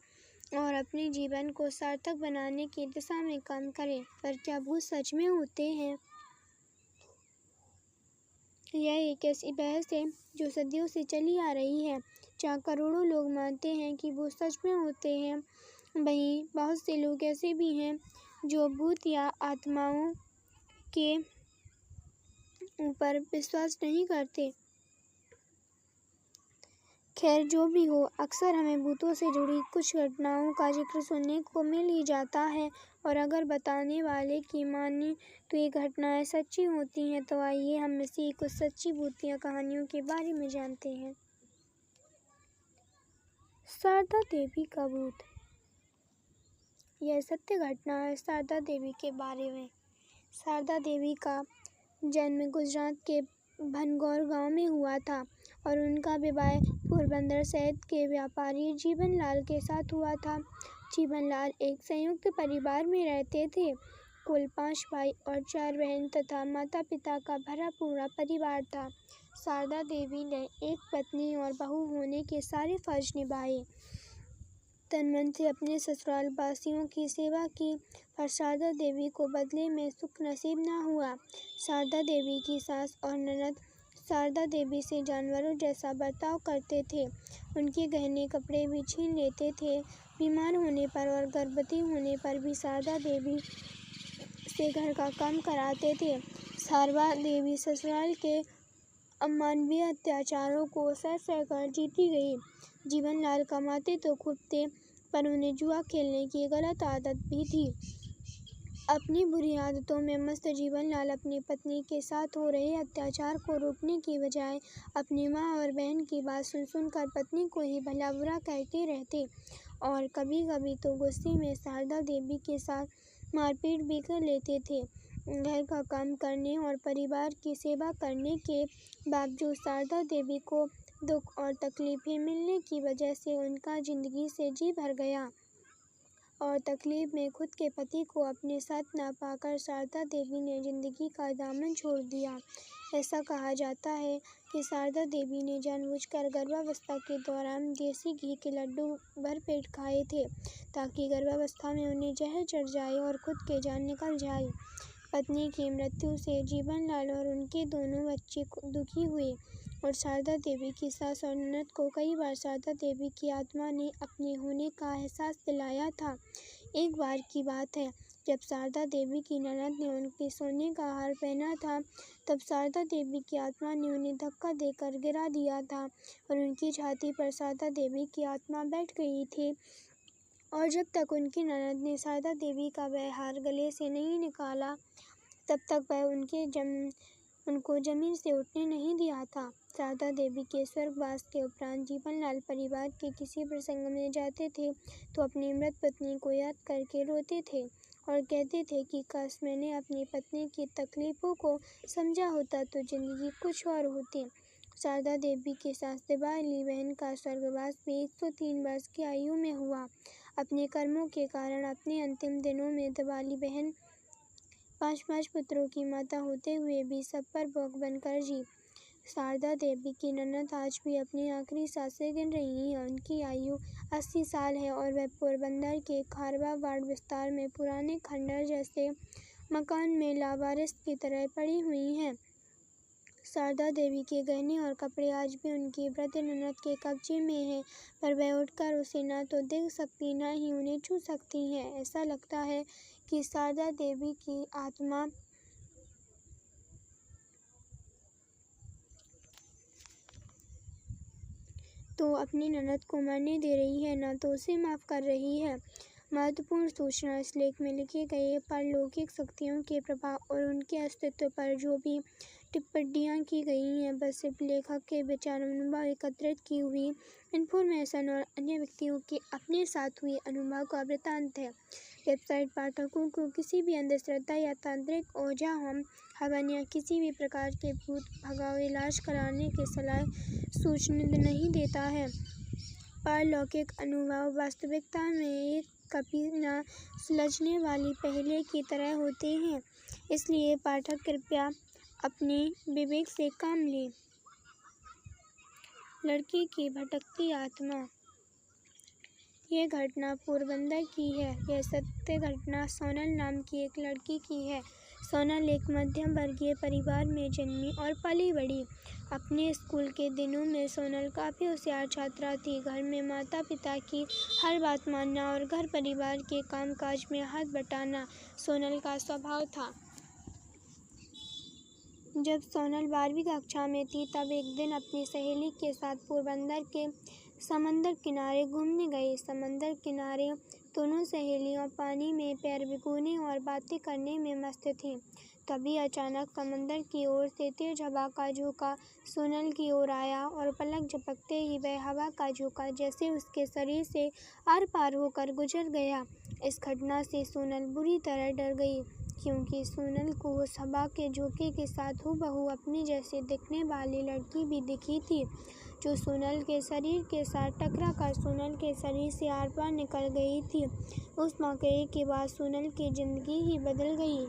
और अपने जीवन को सार्थक बनाने की दिशा में काम करें। पर क्या भूत सच में होते हैं? यह एक ऐसी बहस है जो सदियों से चली आ रही है। जहाँ करोड़ों लोग मानते हैं कि भूत सच में होते हैं, वहीं बहुत से लोग ऐसे भी हैं जो भूत या आत्माओं के ऊपर विश्वास नहीं करते। खैर, जो भी हो, अक्सर हमें भूतों से जुड़ी कुछ घटनाओं का जिक्र सुनने को मिल ही जाता है और अगर बताने वाले की माने तो ये घटनाएं सच्ची होती हैं। तो आइए हम इसी कुछ सच्ची भूतिया कहानियों के बारे में जानते हैं। शारदा देवी का भूत। यह सत्य घटना है शारदा देवी के बारे में। शारदा देवी का जन्म गुजरात के भनगौर गांव में हुआ था और उनका विवाह पोरबंदर शहर के व्यापारी जीवनलाल के साथ हुआ था। जीवनलाल एक संयुक्त परिवार में रहते थे। कुल 5 भाई और 4 बहन तथा माता पिता का भरा पूरा परिवार था। शारदा देवी ने एक पत्नी और बहू होने के सारे फर्ज निभाए। तन मन से अपने ससुराल वासियों की सेवा की, पर शारदा देवी को बदले में सुख नसीब न हुआ। शारदा देवी की सास और ननद शारदा देवी से जानवरों जैसा बर्ताव करते थे। उनके गहने कपड़े भी छीन लेते थे। बीमार होने पर और गर्भवती होने पर भी शारदा देवी से घर का काम कराते थे। शारदा देवी ससुराल के अमानवीय अत्याचारों को सह कर जीती गई। जीवनलाल कमाते तो खूब थे, पर उन्हें जुआ खेलने की गलत आदत भी थी। अपनी बुरी आदतों में मस्त जीवनलाल अपनी पत्नी के साथ हो रहे अत्याचार को रोकने की बजाय अपनी माँ और बहन की बात सुन कर पत्नी को ही भला बुरा कहते रहते, और कभी कभी तो गुस्से में शारदा देवी के साथ मारपीट भी कर लेते थे। घर का काम करने और परिवार की सेवा करने के बावजूद शारदा देवी को दुख और तकलीफें मिलने की वजह से उनका जिंदगी से जी भर गया, और तकलीफ में खुद के पति को अपने साथ ना पाकर शारदा देवी ने जिंदगी का दामन छोड़ दिया। ऐसा कहा जाता है कि शारदा देवी ने जानबूझकर गर्भावस्था के दौरान देसी घी के लड्डू भरपेट खाए थे, ताकि गर्भावस्था में उन्हें जहर चढ़ जाए और खुद की जान निकल जाए। पत्नी की मृत्यु से जीवनलाल और उनके दोनों बच्चे दुखी हुए, और शारदा देवी की सास और ननद को कई बार शारदा देवी की आत्मा ने अपने होने का एहसास दिलाया था। एक बार की बात है, जब शारदा देवी की ननद ने उनके सोने का हार पहना था, तब शारदा देवी की आत्मा ने उन्हें धक्का देकर गिरा दिया था, और उनकी छाती पर शारदा देवी की आत्मा बैठ गई थी। और जब तक उनकी ननद ने शारदा देवी का वह हार गले से नहीं निकाला, तब तक वह उनको जमीन से उठने नहीं दिया था। शारदा देवी के स्वर्गवास के उपरांत जीवनलाल परिवार के किसी प्रसंग में जाते थे तो अपनी मृत पत्नी को याद करके रोते थे और कहते थे कि काश मैंने अपनी पत्नी की तकलीफों को समझा होता तो जिंदगी कुछ और होती। शारदा देवी के सास दिवाली बहन का स्वर्गवास भी 103 वर्ष की आयु में हुआ। अपने कर्मों के कारण अपने अंतिम दिनों में दिवाली बहन 5 पुत्रों की माता होते हुए भी सब पर भोग बनकर जी। शारदा देवी की ननद आज भी अपनी आखिरी सांसें गिन रही हैं। उनकी आयु 80 साल है और वह पोरबंदर के खारवा वार्ड विस्तार में पुराने खंडर जैसे मकान में लावारिस की तरह पड़ी हुई हैं। शारदा देवी के गहने और कपड़े आज भी उनकी वृद्ध ननद के कब्जे में हैं, पर वह उठकर उसे न तो देख सकती न ही उन्हें छू सकती हैं। ऐसा लगता है कि शारदा देवी की आत्मा तो अपनी ननद को मरने दे रही है, न तो उसे माफ़ कर रही है। महत्वपूर्ण सूचना इस लेख में लिखे गए पारलौकिक शक्तियों के प्रभाव और उनके अस्तित्व पर जो भी टिप्पणियाँ की गई हैं, बस सिर्फ लेखक के विचार अनुभव एकत्रित की हुई इन्फॉर्मेशन और अन्य व्यक्तियों के अपने साथ हुए अनुभव का वृत्तांत है। वेबसाइट पाठकों को किसी भी अंधश्रद्धा या तांत्रिक ओझा हवन या किसी भी प्रकार के भूत भगाओ इलाज कराने की सलाह सूचना नहीं देता है। पारलौकिक अनुभव वास्तविकता में एक कभी न सुलझने वाली पहेली की तरह होते हैं, इसलिए पाठक कृपया अपने विवेक से काम लें। लड़की की भटकती आत्मा। यह घटना पोरबंदर की है। यह सत्य घटना सोनल नाम की एक लड़की की है। सोनल एक मध्यम वर्गीय परिवार में जन्मी और पली बढ़ी। अपने स्कूल के दिनों में सोनल काफ़ी होशियार छात्रा थी। घर में माता पिता की हर बात मानना और घर परिवार के कामकाज में हाथ बटाना सोनल का स्वभाव था। जब सोनल 12वीं कक्षा में थी, तब एक दिन अपनी सहेली के साथ पोरबंदर के समंदर किनारे घूमने गए। समंदर किनारे दोनों सहेलियां पानी में पैर भिगोने और बातें करने में मस्त थीं। तभी अचानक समंदर की ओर से तेज हवा का झोंका सोनल की ओर आया और पलक झपकते ही वह हवा का झोंका जैसे उसके शरीर से आर पार होकर गुजर गया। इस घटना से सोनल बुरी तरह डर गई, क्योंकि सोनल को उस हवा के झोंके के साथ हूबहू अपनी जैसे दिखने वाली लड़की भी दिखी थी, जो सोनल के शरीर के साथ टकरा कर सोनल के शरीर से आर पार निकल गई थी। उस मौके के बाद सोनल की जिंदगी ही बदल गई।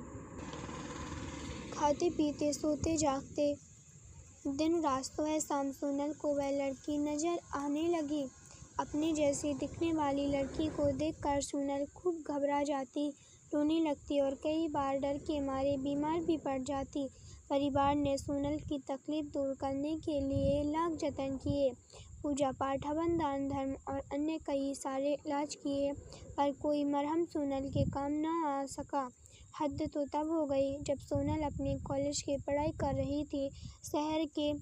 खाते पीते सोते जागते दिन रात सुबह शाम सोनल को वह लड़की नजर आने लगी। अपने जैसी दिखने वाली लड़की को देखकर सोनल खूब घबरा जाती, रोने लगती और कई बार डर के मारे बीमार भी पड़ जाती। परिवार ने सोनल की तकलीफ दूर करने के लिए लाख जतन किए, पूजा पाठ, हवन, दान, धर्म और अन्य कई सारे इलाज किए, पर कोई मरहम सोनल के काम न आ सका। हद तो तब हो गई जब सोनल अपने कॉलेज की पढ़ाई कर रही थी। शहर के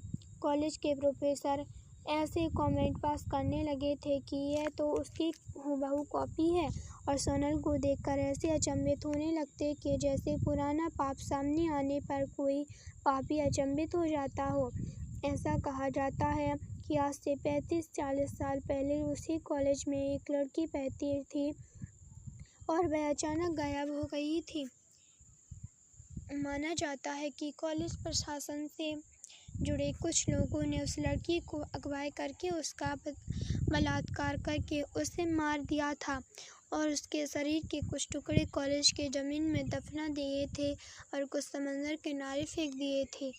कॉलेज के प्रोफेसर ऐसे कमेंट पास करने लगे थे कि यह तो उसकी हूबहू कॉपी है, और सोनल को देखकर ऐसे अचंभित होने लगते कि जैसे पुराना पाप सामने आने पर कोई पापी अचंभित हो जाता हो। ऐसा कहा जाता है कि आज से 35-40 साल पहले उसी कॉलेज में एक लड़की पढ़ती थी और वह अचानक गायब हो गई थी। माना जाता है कि कॉलेज प्रशासन से जुड़े कुछ लोगों ने उस लड़की को अगवा करके उसका बलात्कार करके उसे मार दिया था और उसके शरीर के कुछ टुकड़े कॉलेज के ज़मीन में दफना दिए थे और कुछ समंदर किनारे फेंक दिए थे।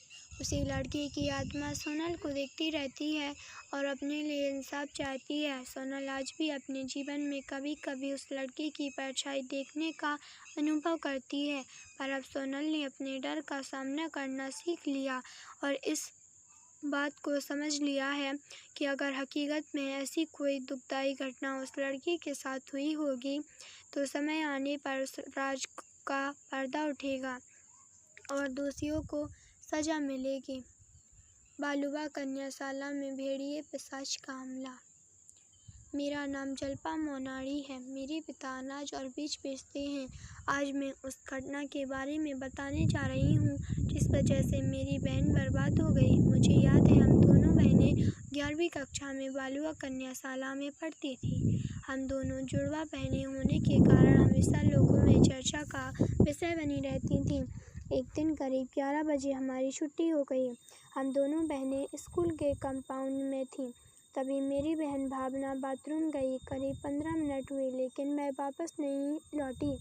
उसी लड़की की आत्मा सोनल को देखती रहती है और अपने लिए इंसाफ चाहती है। सोनल आज भी अपने जीवन में कभी कभी उस लड़की की परछाई देखने का अनुभव करती है, पर अब सोनल ने अपने डर का सामना करना सीख लिया और इस बात को समझ लिया है कि अगर हकीकत में ऐसी कोई दुखदाई घटना उस लड़की के साथ हुई होगी तो समय आने पर उस राज का पर्दा उठेगा और दोषियों को सजा मिलेगी। बालुवा कन्याशाला में भेड़िए पिशाच का हमला। मेरा नाम जल्पा मोनाड़ी है। मेरे पिता अनाज और बीज बेचते हैं। आज मैं उस घटना के बारे में बताने जा रही हूँ जिस वजह से मेरी बहन बर्बाद हो गई। मुझे याद है हम दोनों बहनें 11वीं कक्षा में बालुवा कन्याशाला में पढ़ती थी। हम दोनों जुड़वा बहनें होने के कारण हमेशा लोगों में चर्चा का विषय बनी रहती थीं। एक दिन करीब 11 बजे हमारी छुट्टी हो गई। हम दोनों बहनें स्कूल के कंपाउंड में थीं। तभी मेरी बहन भावना बाथरूम गई। करीब 15 मिनट हुए लेकिन मैं वापस नहीं लौटी।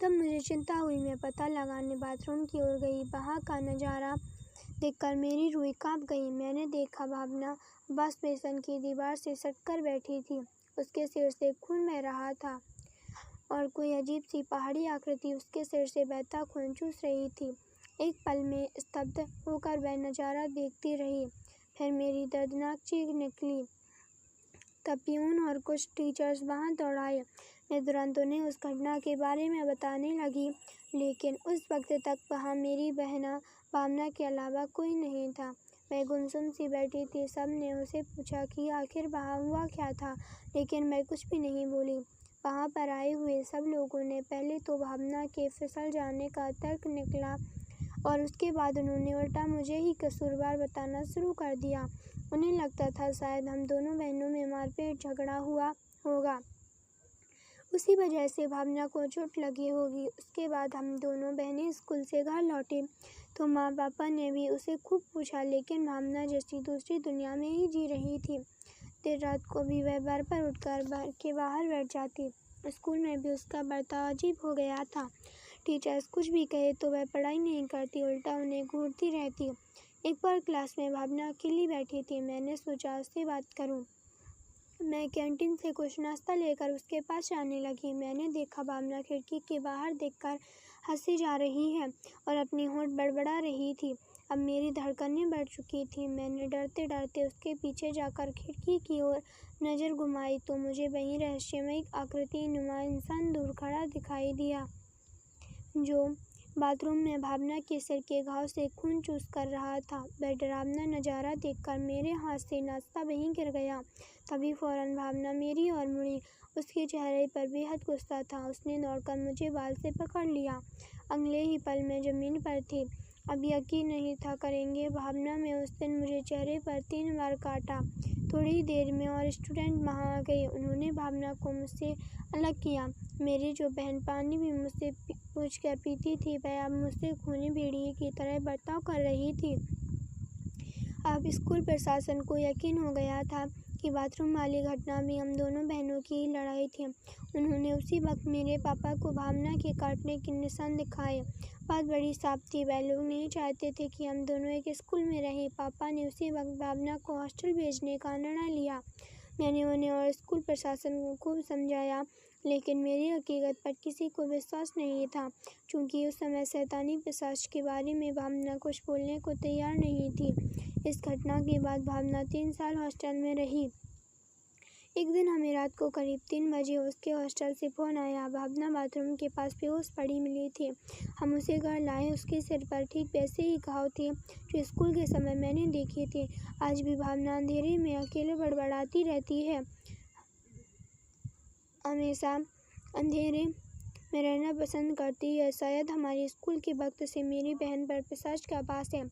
तब मुझे चिंता हुई। मैं पता लगाने बाथरूम की ओर गई। वहाँ का नज़ारा देखकर मेरी रूह कांप गई। मैंने देखा भावना वॉश बेसिन की दीवार से सटकर बैठी थी। उसके सिर से खून बह रहा था और कोई अजीब सी पहाड़ी आकृति उसके सिर से बहता खून चूस रही थी। एक पल में स्तब्ध होकर वह नज़ारा देखती रही। फिर मेरी दर्दनाक चीख निकली। तब प्यून और कुछ टीचर्स वहाँ दौड़ आए। मैं तुरंत उन्हें उस घटना के बारे में बताने लगी, लेकिन उस वक्त तक वहाँ मेरी बहना भावना के अलावा कोई नहीं था। मैं गुमसुम सी बैठी थी। सब ने उसे पूछा कि आखिर वहाँ हुआ क्या था, लेकिन मैं कुछ भी नहीं बोली। वहाँ पर आए हुए सब लोगों ने पहले तो भावना के फिसल जाने का तर्क निकला और उसके बाद उन्होंने उल्टा मुझे ही कसूरवार बताना शुरू कर दिया। उन्हें लगता था शायद हम दोनों बहनों में मारपीट झगड़ा हुआ होगा, उसी वजह से भावना को चोट लगी होगी। उसके बाद हम दोनों बहनें स्कूल से घर लौटी तो माँ पापा ने भी उसे खूब पूछा, लेकिन भावना जैसी दूसरी दुनिया में ही जी रही थी। देर रात को भी वह बर पर उठकर घर के बाहर बैठ जाती। स्कूल में भी उसका बर्ताव अजीब हो गया था। टीचर्स कुछ भी कहे तो वह पढ़ाई नहीं करती, उल्टा उन्हें घूरती रहती। एक बार क्लास में भावना अकेली बैठी थी। मैंने सोचा उससे बात करूं। मैं कैंटीन से कुछ नाश्ता लेकर उसके पास जाने लगी। मैंने देखा भावना खिड़की के बाहर देखकर हंसी जा रही है और अपनी होंठ बड़बड़ा रही थी। अब मेरी धड़कनें बढ़ चुकी थी। मैंने डरते डरते उसके पीछे जाकर खिड़की की ओर नज़र घुमाई तो मुझे वहीं रहस्यमयी आकृति नुमा इंसान दूर खड़ा दिखाई दिया, जो बाथरूम में भावना के सिर के घाव से खून चूस कर रहा था। वह डरावना नज़ारा देखकर मेरे हाथ से नाश्ता वहीं गिर गया। तभी फौरन भावना मेरी ओर मुड़ी। उसके चेहरे पर बेहद गुस्सा था। उसने दौड़कर मुझे बाल से पकड़ लिया। अगले ही पल मैं ज़मीन पर थी। अब यकीन नहीं था करेंगे भावना में उस दिन मुझे चेहरे पर 3 बार काटा। थोड़ी देर में और स्टूडेंट वहाँ आ गए। उन्होंने भावना को मुझसे अलग किया। मेरी जो बहन पानी भी मुझसे पूछ कर पीती थी, वह अब मुझसे खूनी भेड़िए की तरह बर्ताव कर रही थी। अब स्कूल प्रशासन को यकीन हो गया था कि बाथरूम वाली घटना भी हम दोनों बहनों की ही लड़ाई थी। उन्होंने उसी वक्त मेरे पापा को भावना के काटने के निशान दिखाए। बात बड़ी साफ थी, वह लोग नहीं चाहते थे कि हम दोनों एक स्कूल में रहें। पापा ने उसी वक्त भावना को हॉस्टल भेजने का निर्णय लिया। मैंने उन्हें और स्कूल प्रशासन को खूब समझाया, लेकिन मेरी हकीकत पर किसी को विश्वास नहीं था। चूँकि उस समय शैतानी पिशाच के बारे में भावना कुछ बोलने को तैयार नहीं थी। इस घटना के बाद भावना 3 साल हॉस्टल में रही। एक दिन हमें रात को करीब 3 बजे उसके हॉस्टल से फ़ोन आया। भावना बाथरूम के पास बेहोश पड़ी मिली थी। हम उसे घर लाए। उसके सिर पर ठीक वैसे ही घाव थे जो स्कूल के समय मैंने देखे थे। आज भी भावना अंधेरे में अकेले बड़बड़ाती रहती है। हमेशा अंधेरे में रहना पसंद करती है। शायद हमारे स्कूल के वक्त से मेरी बहन पर पिशाच का वास है।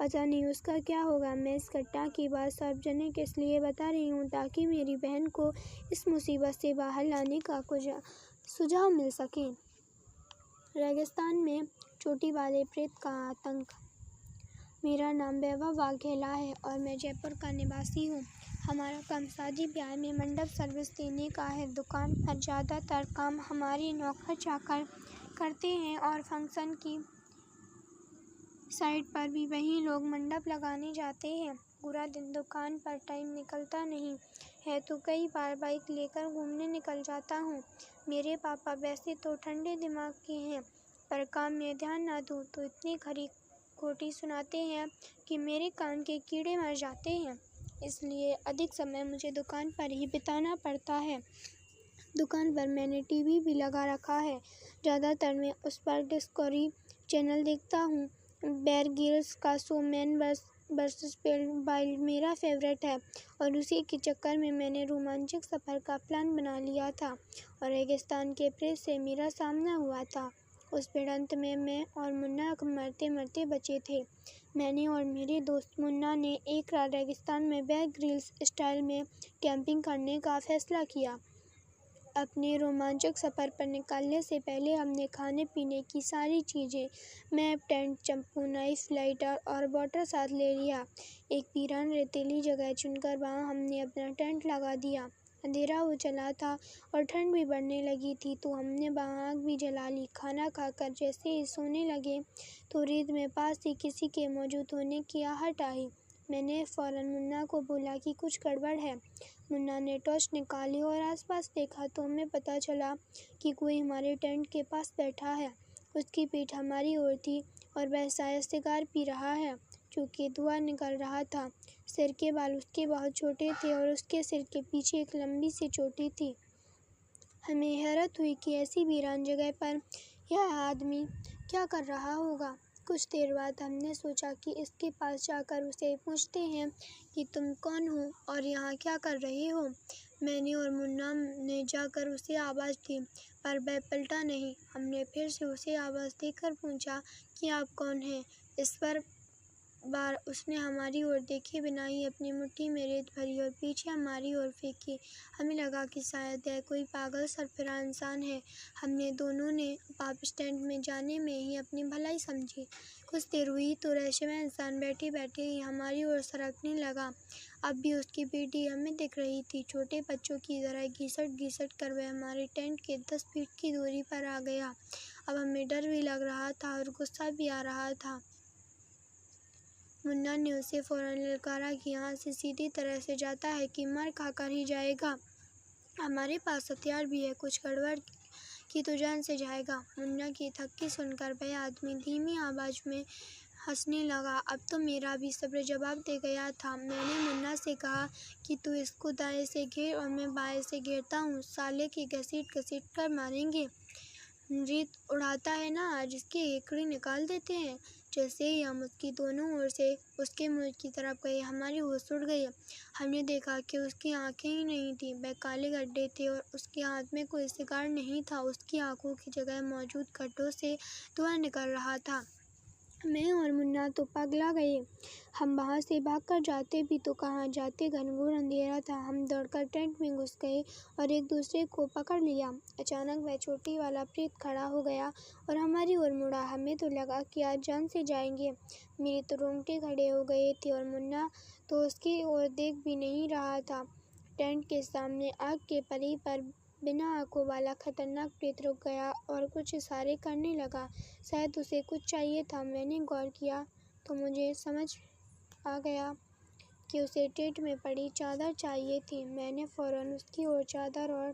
पता नहीं उसका क्या होगा। मैं इस घटना की बात सार्वजनिक इसलिए बता रही हूँ ताकि मेरी बहन को इस मुसीबत से बाहर लाने का कुछ सुझाव मिल सके। रेगिस्तान में चोटी वाले प्रेत का आतंक। मेरा नाम वैभव वाघेला है और मैं जयपुर का निवासी हूँ। हमारा काम शादी ब्याह में मंडप सर्विस देने का है। दुकान पर ज़्यादातर काम हमारे नौकर चाकर करते हैं और फंक्शन की साइट पर भी वही लोग मंडप लगाने जाते हैं। पूरा दिन दुकान पर टाइम निकलता नहीं है तो कई बार बाइक लेकर घूमने निकल जाता हूँ। मेरे पापा वैसे तो ठंडे दिमाग के हैं, पर काम में ध्यान न दूँ तो इतनी खरी खोटी सुनाते हैं कि मेरे कान के कीड़े मर जाते हैं। इसलिए अधिक समय मुझे दुकान पर ही बिताना पड़ता है। दुकान पर मैंने टीवी भी लगा रखा है। ज़्यादातर मैं उस पर डिस्कवरी चैनल देखता हूँ। बेयर ग्रिल्स का शो मैन वर्सेस वाइल्ड मेरा फेवरेट है और उसी के चक्कर में मैंने रोमांचक सफ़र का प्लान बना लिया था और रेगिस्तान के प्रेत से मेरा सामना हुआ था। उस भिड़ंत में मैं और मुन्ना मरते मरते बचे थे। मैंने और मेरे दोस्त मुन्ना ने एक रात रेगिस्तान में बेयर ग्रिल्स स्टाइल में कैंपिंग करने का फैसला किया। अपने रोमांचक सफ़र पर निकलने से पहले हमने खाने पीने की सारी चीज़ें, मैप, टेंट, चप्पू, नाइफ, लाइटर और वाटर साथ ले लिया। एक वीरान रेतीली जगह चुनकर वहाँ हमने अपना टेंट लगा दिया। अंधेरा हो चला था और ठंड भी बढ़ने लगी थी तो हमने वहाँ आग भी जला ली। खाना खाकर जैसे ही सोने लगे तो रेत में पास ही किसी के मौजूद होने की आहट आई। मैंने फ़ौरन मुन्ना को बोला कि कुछ गड़बड़ है। मुन्ना ने टॉर्च निकाली और आसपास देखा तो हमें पता चला कि कोई हमारे टेंट के पास बैठा है। उसकी पीठ हमारी ओर थी और वह शायद सिगार पी रहा है, क्योंकि धुआं निकल रहा था। सिर के बाल उसके बहुत छोटे थे और उसके सिर के पीछे एक लंबी सी चोटी थी। हमें हैरत हुई कि ऐसी वीरान जगह पर यह आदमी क्या कर रहा होगा। कुछ देर बाद हमने सोचा कि इसके पास जाकर उसे पूछते हैं कि तुम कौन हो और यहाँ क्या कर रहे हो। मैंने और मुन्ना ने जाकर उसे आवाज़ दी, पर वह पलटा नहीं। हमने फिर से उसे आवाज़ देकर पूछा कि आप कौन हैं। इस बार उसने हमारी ओर देखे बिना ही अपनी मुट्ठी में रेत भरी और पीछे हमारी ओर फेंकी। हमें लगा कि शायद यह कोई पागल सरफिरा इंसान है। हमने दोनों ने पाप स्टैंड में जाने में ही अपनी भलाई समझी। कुछ देर हुई तो रहस्यमय इंसान बैठे बैठे ही हमारी ओर सरकने लगा। अब भी उसकी पीठी हमें दिख रही थी। छोटे बच्चों की तरह घिसट घिसट कर वह हमारे टेंट के 10 फीट की दूरी पर आ गया। अब हमें डर भी लग रहा था और गुस्सा भी आ रहा था। मुन्ना ने उसे फ़ौरन ललकारा कि यहाँ से सीधी तरह से जाता है कि मार खाकर ही जाएगा। हमारे पास हथियार भी है, कुछ गड़बड़ की तो जान से जाएगा। मुन्ना की थक्की सुनकर वह आदमी धीमी आवाज़ में हंसने लगा। अब तो मेरा भी सब्र जवाब दे गया था। मैंने मुन्ना से कहा कि तू इसको दाएं से घेर और मैं बाएं से घेरता हूँ। साले की घसीट घसीट कर मारेंगे। रेत उड़ाता है ना, आज इसकी हेकड़ी निकाल देते हैं। जैसे ही हम उसकी दोनों ओर से उसके मुंह की तरफ गए, हमारी होश उड़ गई। हमने देखा कि उसकी आंखें ही नहीं थीं, वह काले गड्ढे थे और उसके हाथ में कोई सिगार नहीं था। उसकी आंखों की जगह मौजूद गड्ढों से धुआं निकल रहा था। मैं और मुन्ना तो पगला गए। हम वहाँ से भागकर जाते भी तो कहाँ जाते, घनघोर अंधेरा था। हम दौड़कर टेंट में घुस गए और एक दूसरे को पकड़ लिया। अचानक वह चोटी वाला प्रेत खड़ा हो गया और हमारी ओर मुड़ा। हमें तो लगा कि आज जान से जाएंगे। मेरे तो रोंगटे खड़े हो गए थे और मुन्ना तो उसकी ओर देख भी नहीं रहा था। टेंट के सामने आग के परी पर बिना आंखों वाला खतरनाक प्रेत रुक गया और कुछ इशारे करने लगा। शायद उसे कुछ चाहिए था। मैंने गौर किया तो मुझे समझ आ गया कि उसे टेंट में पड़ी चादर चाहिए थी। मैंने फौरन उसकी ओर चादर और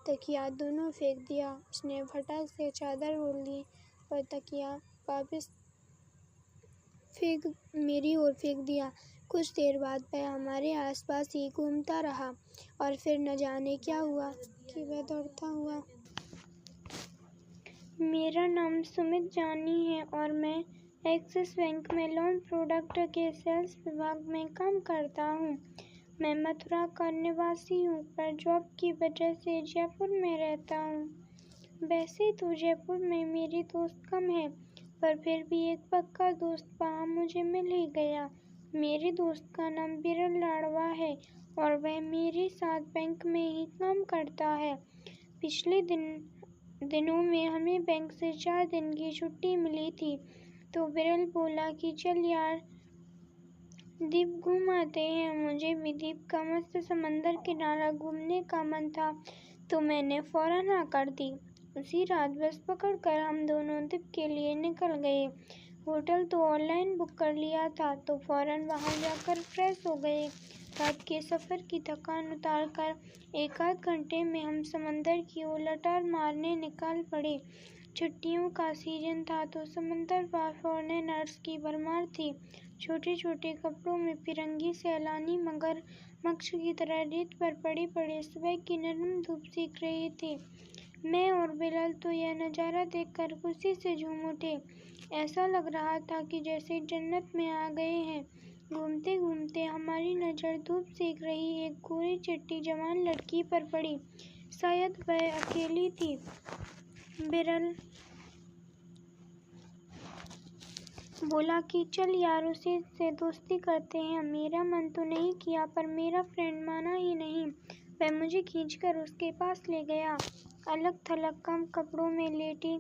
तकिया दोनों फेंक दिया। उसने फटाक से चादर ओढ़ ली और तकिया वापस मेरी ओर फेंक दिया। कुछ देर बाद वह हमारे आसपास ही घूमता रहा और फिर न जाने क्या हुआ कि वह दौड़ता हुआ। मेरा नाम सुमित जानी है और मैं एक्सिस बैंक में लोन प्रोडक्ट के सेल्स विभाग में काम करता हूँ। मैं मथुरा का निवासी हूँ पर जॉब की वजह से जयपुर में रहता हूँ। वैसे तो जयपुर में मेरे दोस्त कम हैं, पर फिर भी एक पक्का दोस्त वहाँ मुझे मिल ही गया। मेरे दोस्त का नाम बिरल लाडवा है और वह मेरे साथ बैंक में ही काम करता है। पिछले दिनों में हमें बैंक से 4 दिन की छुट्टी मिली थी, तो बिरल बोला कि चल यार द्वीप घूम आते हैं। मुझे भी द्वीप का मस्त समंदर किनारा घूमने का मन था, तो मैंने फौरन हाँ कर दी। उसी रात बस पकड़कर हम दोनों द्वीप के लिए निकल गए। होटल तो ऑनलाइन बुक कर लिया था, तो फौरन वहां जाकर फ्रेश हो गए। रात के सफ़र की थकान उतारकर 1 आध घंटे में हम समंदर की ओर लटार मारने निकाल पड़े। छुट्टियों का सीजन था, तो समंदर पर फॉरेनर्स की भरमार थी। छोटे छोटे कपड़ों में फिरंगी सैलानी मगरमच्छ की तरह रेत पर पड़े पड़े सुबह की नरम धूप सेक रहे थे। मैं और बिरल तो यह नज़ारा देखकर खुशी से झूम उठे। ऐसा लग रहा था कि जैसे जन्नत में आ गए हैं। घूमते घूमते हमारी नज़र धूप सेक रही एक गोरी चिट्टी जवान लड़की पर पड़ी। शायद वह अकेली थी। बिरल बोला कि चल यार उसे से दोस्ती करते हैं। मेरा मन तो नहीं किया, पर मेरा फ्रेंड माना ही नहीं। वह मुझे खींचकर उसके पास ले गया। अलग थलग कम कपड़ों में लेटी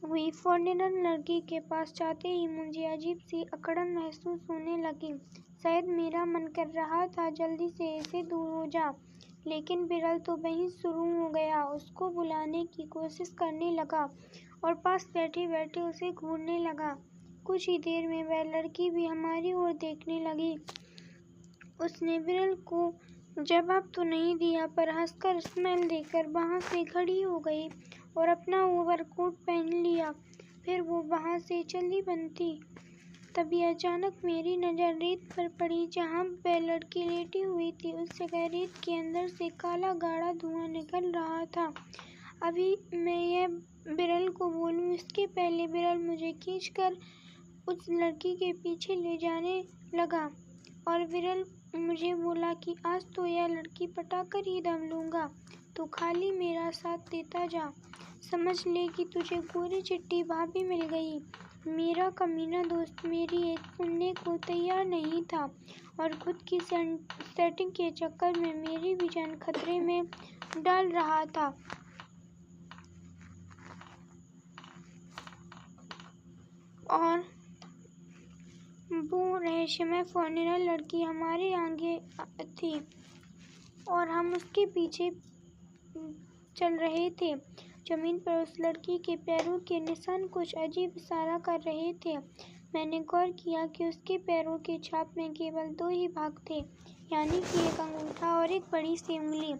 हुई फॉरेनर लड़की के पास जाते ही मुझे अजीब सी अकड़न महसूस होने लगी। शायद मेरा मन कर रहा था जल्दी से इससे दूर हो जा, लेकिन बिरल तो वहीं शुरू हो गया। उसको बुलाने की कोशिश करने लगा और पास बैठे बैठे उसे घूरने लगा। कुछ ही देर में वह लड़की भी हमारी ओर देखने लगी। उसने बिरल को जवाब तो नहीं दिया, पर हंसकर स्माइल देकर वहां से खड़ी हो गई और अपना ओवरकोट पहन लिया। फिर वो वहां से चली बनती। तभी अचानक मेरी नज़र रेत पर पड़ी, जहां वह लड़की लेटी हुई थी। उस जगह रेत के अंदर से काला गाढ़ा धुआं निकल रहा था। अभी मैं यह बिरल को बोलूं, इसके पहले बिरल मुझे खींचकर उस लड़की के पीछे ले जाने लगा और बिरल मुझे बोला कि आज तो यह लड़की पटाकर ही दम लूँगा, तो खाली मेरा साथ देता जा। समझ ले कि तुझे गोरी चिट्टी भाभी मिल गई। मेरा कमीना दोस्त मेरी एक सुनने को तैयार नहीं था और खुद की सेटिंग के चक्कर में मेरी भी जान खतरे में डाल रहा था। और वो रहस्यमय फॉरेनर लड़की हमारे आगे थी और हम उसके पीछे चल रहे थे। जमीन पर उस लड़की के पैरों के निशान कुछ अजीब इशारा कर रहे थे। मैंने गौर किया कि उसके पैरों के छाप में केवल 2 ही भाग थे, यानी कि एक अंगूठा और एक बड़ी सी उंगली।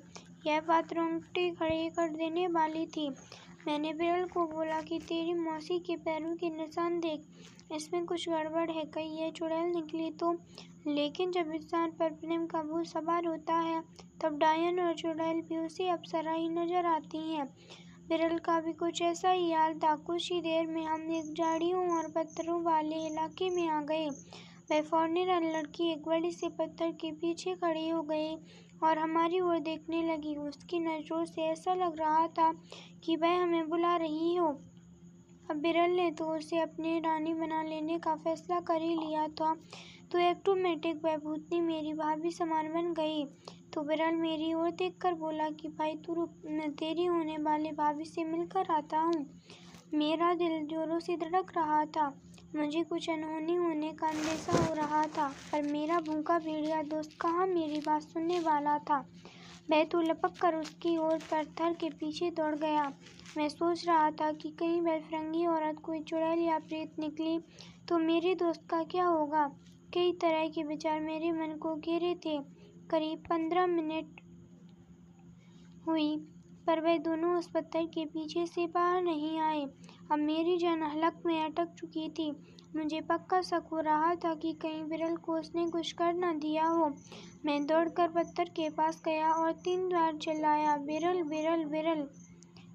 यह बात रोंगटे खड़े कर देने वाली थी। मैंने बिरल को बोला कि तेरी मौसी के पैरों के निशान देख, इसमें कुछ गड़बड़ है, कहीं यह चुड़ैल निकली तो। लेकिन जब इंसान पर प्रेम का भूत सवार होता है, तब डायन और चुड़ैल भी उसे अप्सरा ही नजर आती हैं। बिरल का भी कुछ ऐसा ही हाल था। कुछ ही देर में हम एक झाड़ियों और पत्थरों वाले इलाके में आ गए। वह फॉरेनर लड़की एक बड़े से पत्थर के पीछे खड़ी हो गई और हमारी ओर देखने लगी। उसकी नज़रों से ऐसा लग रहा था कि वह हमें बुला रही हो। अब बिरल ने तो उसे अपनी रानी बना लेने का फैसला कर ही लिया था, तो ऑटोमेटिक वह भूतनी मेरी भाभी समान बन गई। तो बिरल मेरी ओर देखकर बोला कि भाई तू रुक, मैं तेरी होने वाले भाभी से मिलकर आता हूँ। मेरा दिल जोरों से धड़क रहा था। मुझे कुछ अनहोनी होने का अंदेशा हो रहा था, पर मेरा भूखा भेड़िया दोस्त कहाँ मेरी बात सुनने वाला था। वह तो लपक कर उसकी ओर पत्थर के पीछे दौड़ गया। मैं सोच रहा था कि कहीं वह फिरंगी औरत कोई चुड़ैल या प्रेत निकली तो मेरे दोस्त का क्या होगा। कई तरह के विचार मेरे मन को घेरे थे। करीब 15 मिनट हुई, पर वह दोनों उस पत्थर के पीछे से बाहर नहीं आए। अब मेरी जान हलक में अटक चुकी थी। मुझे पक्का शक हो रहा था कि कहीं बिरल को उसने कुछ कर न दिया हो। मैं दौड़कर पत्थर के पास गया और 3 बार चिल्लाया, बिरल बिरल बिरल।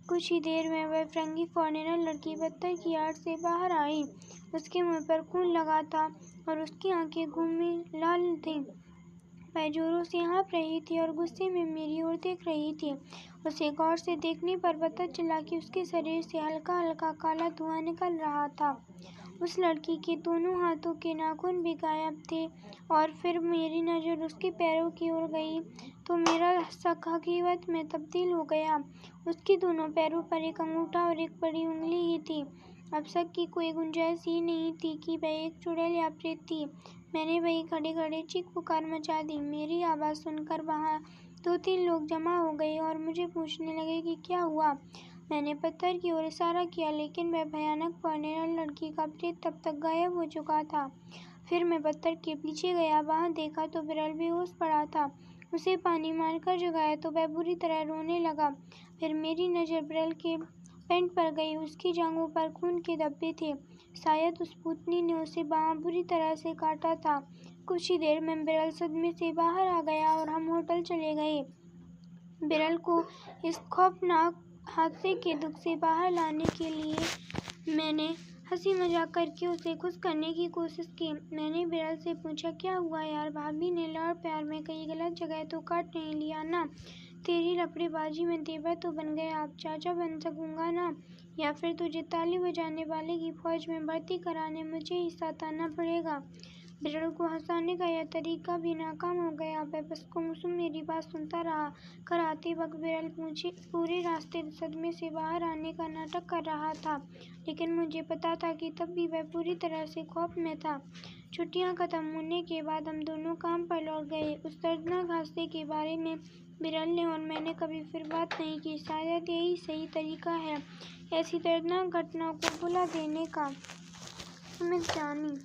कुछ ही देर में वह फिरंगी फॉरेनर लड़की पत्थर की आड़ से बाहर आई। उसके मुंह पर खून लगा था और उसकी आंखें घूमी लाल थीं। वह जोरों से हाँफ रही थी और गुस्से में मेरी ओर देख रही थी। उसे गौर से देखने पर पता चला कि उसके शरीर से हल्का हल्का काला धुआं निकल रहा था। उस लड़की के दोनों हाथों के नाखून भी गायब थे। और फिर मेरी नज़र उसके पैरों की ओर गई तो मेरा शक हकीकत में तब्दील हो गया। उसके दोनों पैरों पर एक अंगूठा और एक बड़ी उंगली ही थी। अब शक की कोई गुंजाइश ही नहीं थी कि वह एक चुड़ैल या प्रेत थी। मैंने वहीं खड़े खड़े चीख पुकार मचा दी। मेरी आवाज़ सुनकर वहाँ 2-3 लोग जमा हो गए और मुझे पूछने लगे कि क्या हुआ। मैंने पत्थर की ओर इशारा किया, लेकिन वह भयानक फॉरेनर लड़की का प्रेत तब तक गायब हो चुका था। फिर मैं पत्थर के पीछे गया। वहाँ देखा तो बिरल बेहोश पड़ा था। उसे पानी मारकर जगाया तो वह बुरी तरह रोने लगा। फिर मेरी नज़र बिरल के पैंट पर गई। उसकी जांघों पर खून के धब्बे थे। शायद उस भूतनी ने उसे वहाँ बुरी तरह से काटा था। कुछ ही देर में बिरल सदमे से बाहर आ गया और हम होटल चले गए। बिरल को इस खौफनाक हादसे के दुख से बाहर लाने के लिए मैंने हंसी मजाक करके उसे खुश करने की कोशिश की। मैंने बिरल से पूछा, क्या हुआ यार, भाभी ने लाड़ प्यार में कहीं गलत जगह तो काट नहीं लिया ना? तेरी लफड़ेबाजी में देवर तो बन गया, अब चाचा बन सकूंगा ना? या फिर तुझे ताली बजाने वाले की फौज में भर्ती कराने मुझे ही सताना पड़ेगा? बिरल को हंसाने का यह तरीका भी नाकाम हो गया। वह बस गुमसुम मेरी बात सुनता रहा। घर आते वक्त बिरल पूरे रास्ते सदमे से बाहर आने का नाटक कर रहा था, लेकिन मुझे पता था कि तब भी वह पूरी तरह से खौफ में था। छुट्टियां खत्म होने के बाद हम दोनों काम पर लौट गए। उस दर्दनाक हादसे के बारे में बिरल ने और मैंने कभी फिर बात नहीं की। शायद यही सही तरीका है ऐसी दर्दनाक घटनाओं को भुला देने का। सुमित जानी।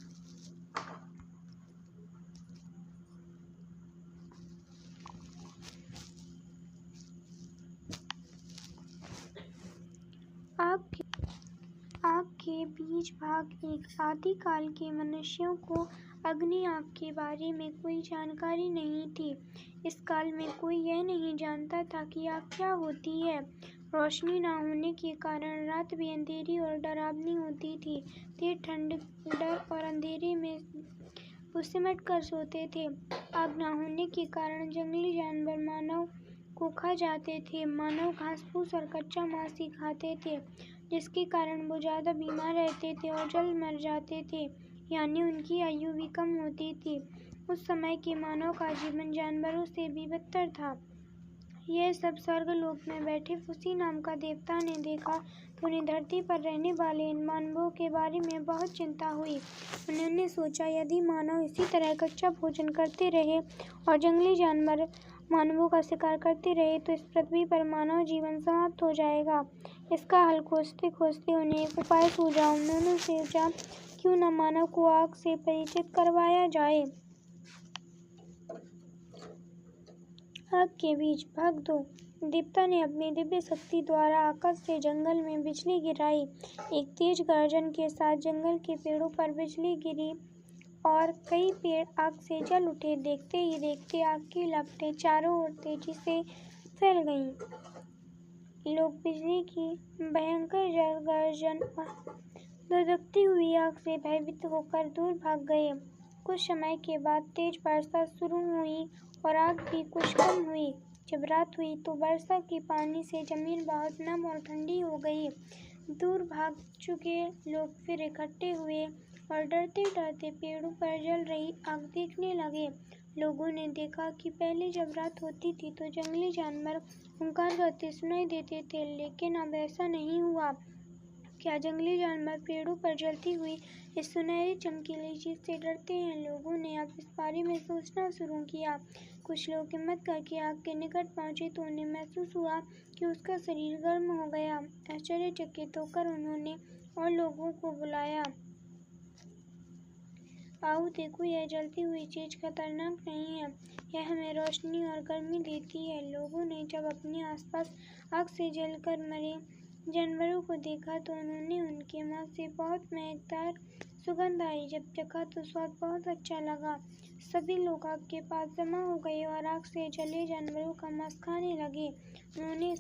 आग के बीच भाग 1। आदिकाल के मनुष्यों को अग्नि आग के बारे में कोई जानकारी नहीं थी। इस काल में कोई यह नहीं जानता था कि आग क्या होती है। रोशनी न होने के कारण रात भी अंधेरी और डरावनी होती थी। ते ठंड, डर और अंधेरे में वो सिमट कर सोते थे। आग न होने के कारण जंगली जानवर मानव को खा जाते थे। मानव घास फूस और कच्चा मांस ही खाते थे, जिसके कारण वो ज़्यादा बीमार रहते थे और जल्द मर जाते थे, यानी उनकी आयु भी कम होती थी। उस समय के मानव का जीवन जानवरों से भी बदतर था। यह सब स्वर्गलोक में बैठे फुसी नाम का देवता ने देखा तो उन्हें धरती पर रहने वाले इन मानवों के बारे में बहुत चिंता हुई। उन्होंने सोचा, यदि मानव इसी तरह कच्चा भोजन करते रहे और जंगली जानवर मानवों का शिकार करते रहे तो इस पृथ्वी पर मानव जीवन समाप्त हो जाएगा। इसका हल खोजते खोजते उन्हें एक उपाय सूझा। उन्होंने सोचा, क्यों न मानव को आग से परिचित करवाया जाए। आग के बीच भाग 2। देवता ने अपनी दिव्य शक्ति द्वारा आकाश से जंगल में बिजली गिराई। एक तेज गर्जन के साथ जंगल के पेड़ों पर बिजली गिरी और कई पेड़ आग से जल उठे। देखते ही देखते आग की लपटें चारों ओर तेजी से फैल गईं। लोग बिजली की भयंकर गर्जन और धधकती हुई आग से भयभीत होकर दूर भाग गए। कुछ समय के बाद तेज वर्षा शुरू हुई और आग भी कुछ कम हुई। जब रात हुई तो वर्षा के पानी से जमीन बहुत नम और ठंडी हो गई। दूर भाग चुके लोग फिर इकट्ठे हुए और डरते डरते पेड़ों पर जल रही आग देखने लगे। लोगों ने देखा कि पहले जब रात होती थी तो जंगली जानवर हुंकार करते सुनाई देते थे, लेकिन अब ऐसा नहीं हुआ। क्या जंगली जानवर पेड़ों पर जलती हुई इस सुनहरी चमकीली चीज से डरते हैं? लोगों ने अब इस बारे में सोचना शुरू किया। कुछ लोग हिम्मत करके आग के निकट पहुंचे तो उन्हें महसूस हुआ कि उसका शरीर गर्म हो गया। आश्चर्यचकित होकर उन्होंने और लोगों को बुलाया। आओ देखो, यह जलती हुई चीज खतरनाक नहीं है, यह हमें रोशनी और गर्मी देती है। लोगों ने जब अपने आसपास आग से जलकर मरे जानवरों को देखा तो उन्होंने उनके मुंह से बहुत महकदार सुगंध आई। जब चखा तो स्वाद बहुत अच्छा लगा। सभी लोग आग के पास जमा हो गए और आग से जले जानवरों का मांस खाने लगे। उन्होंने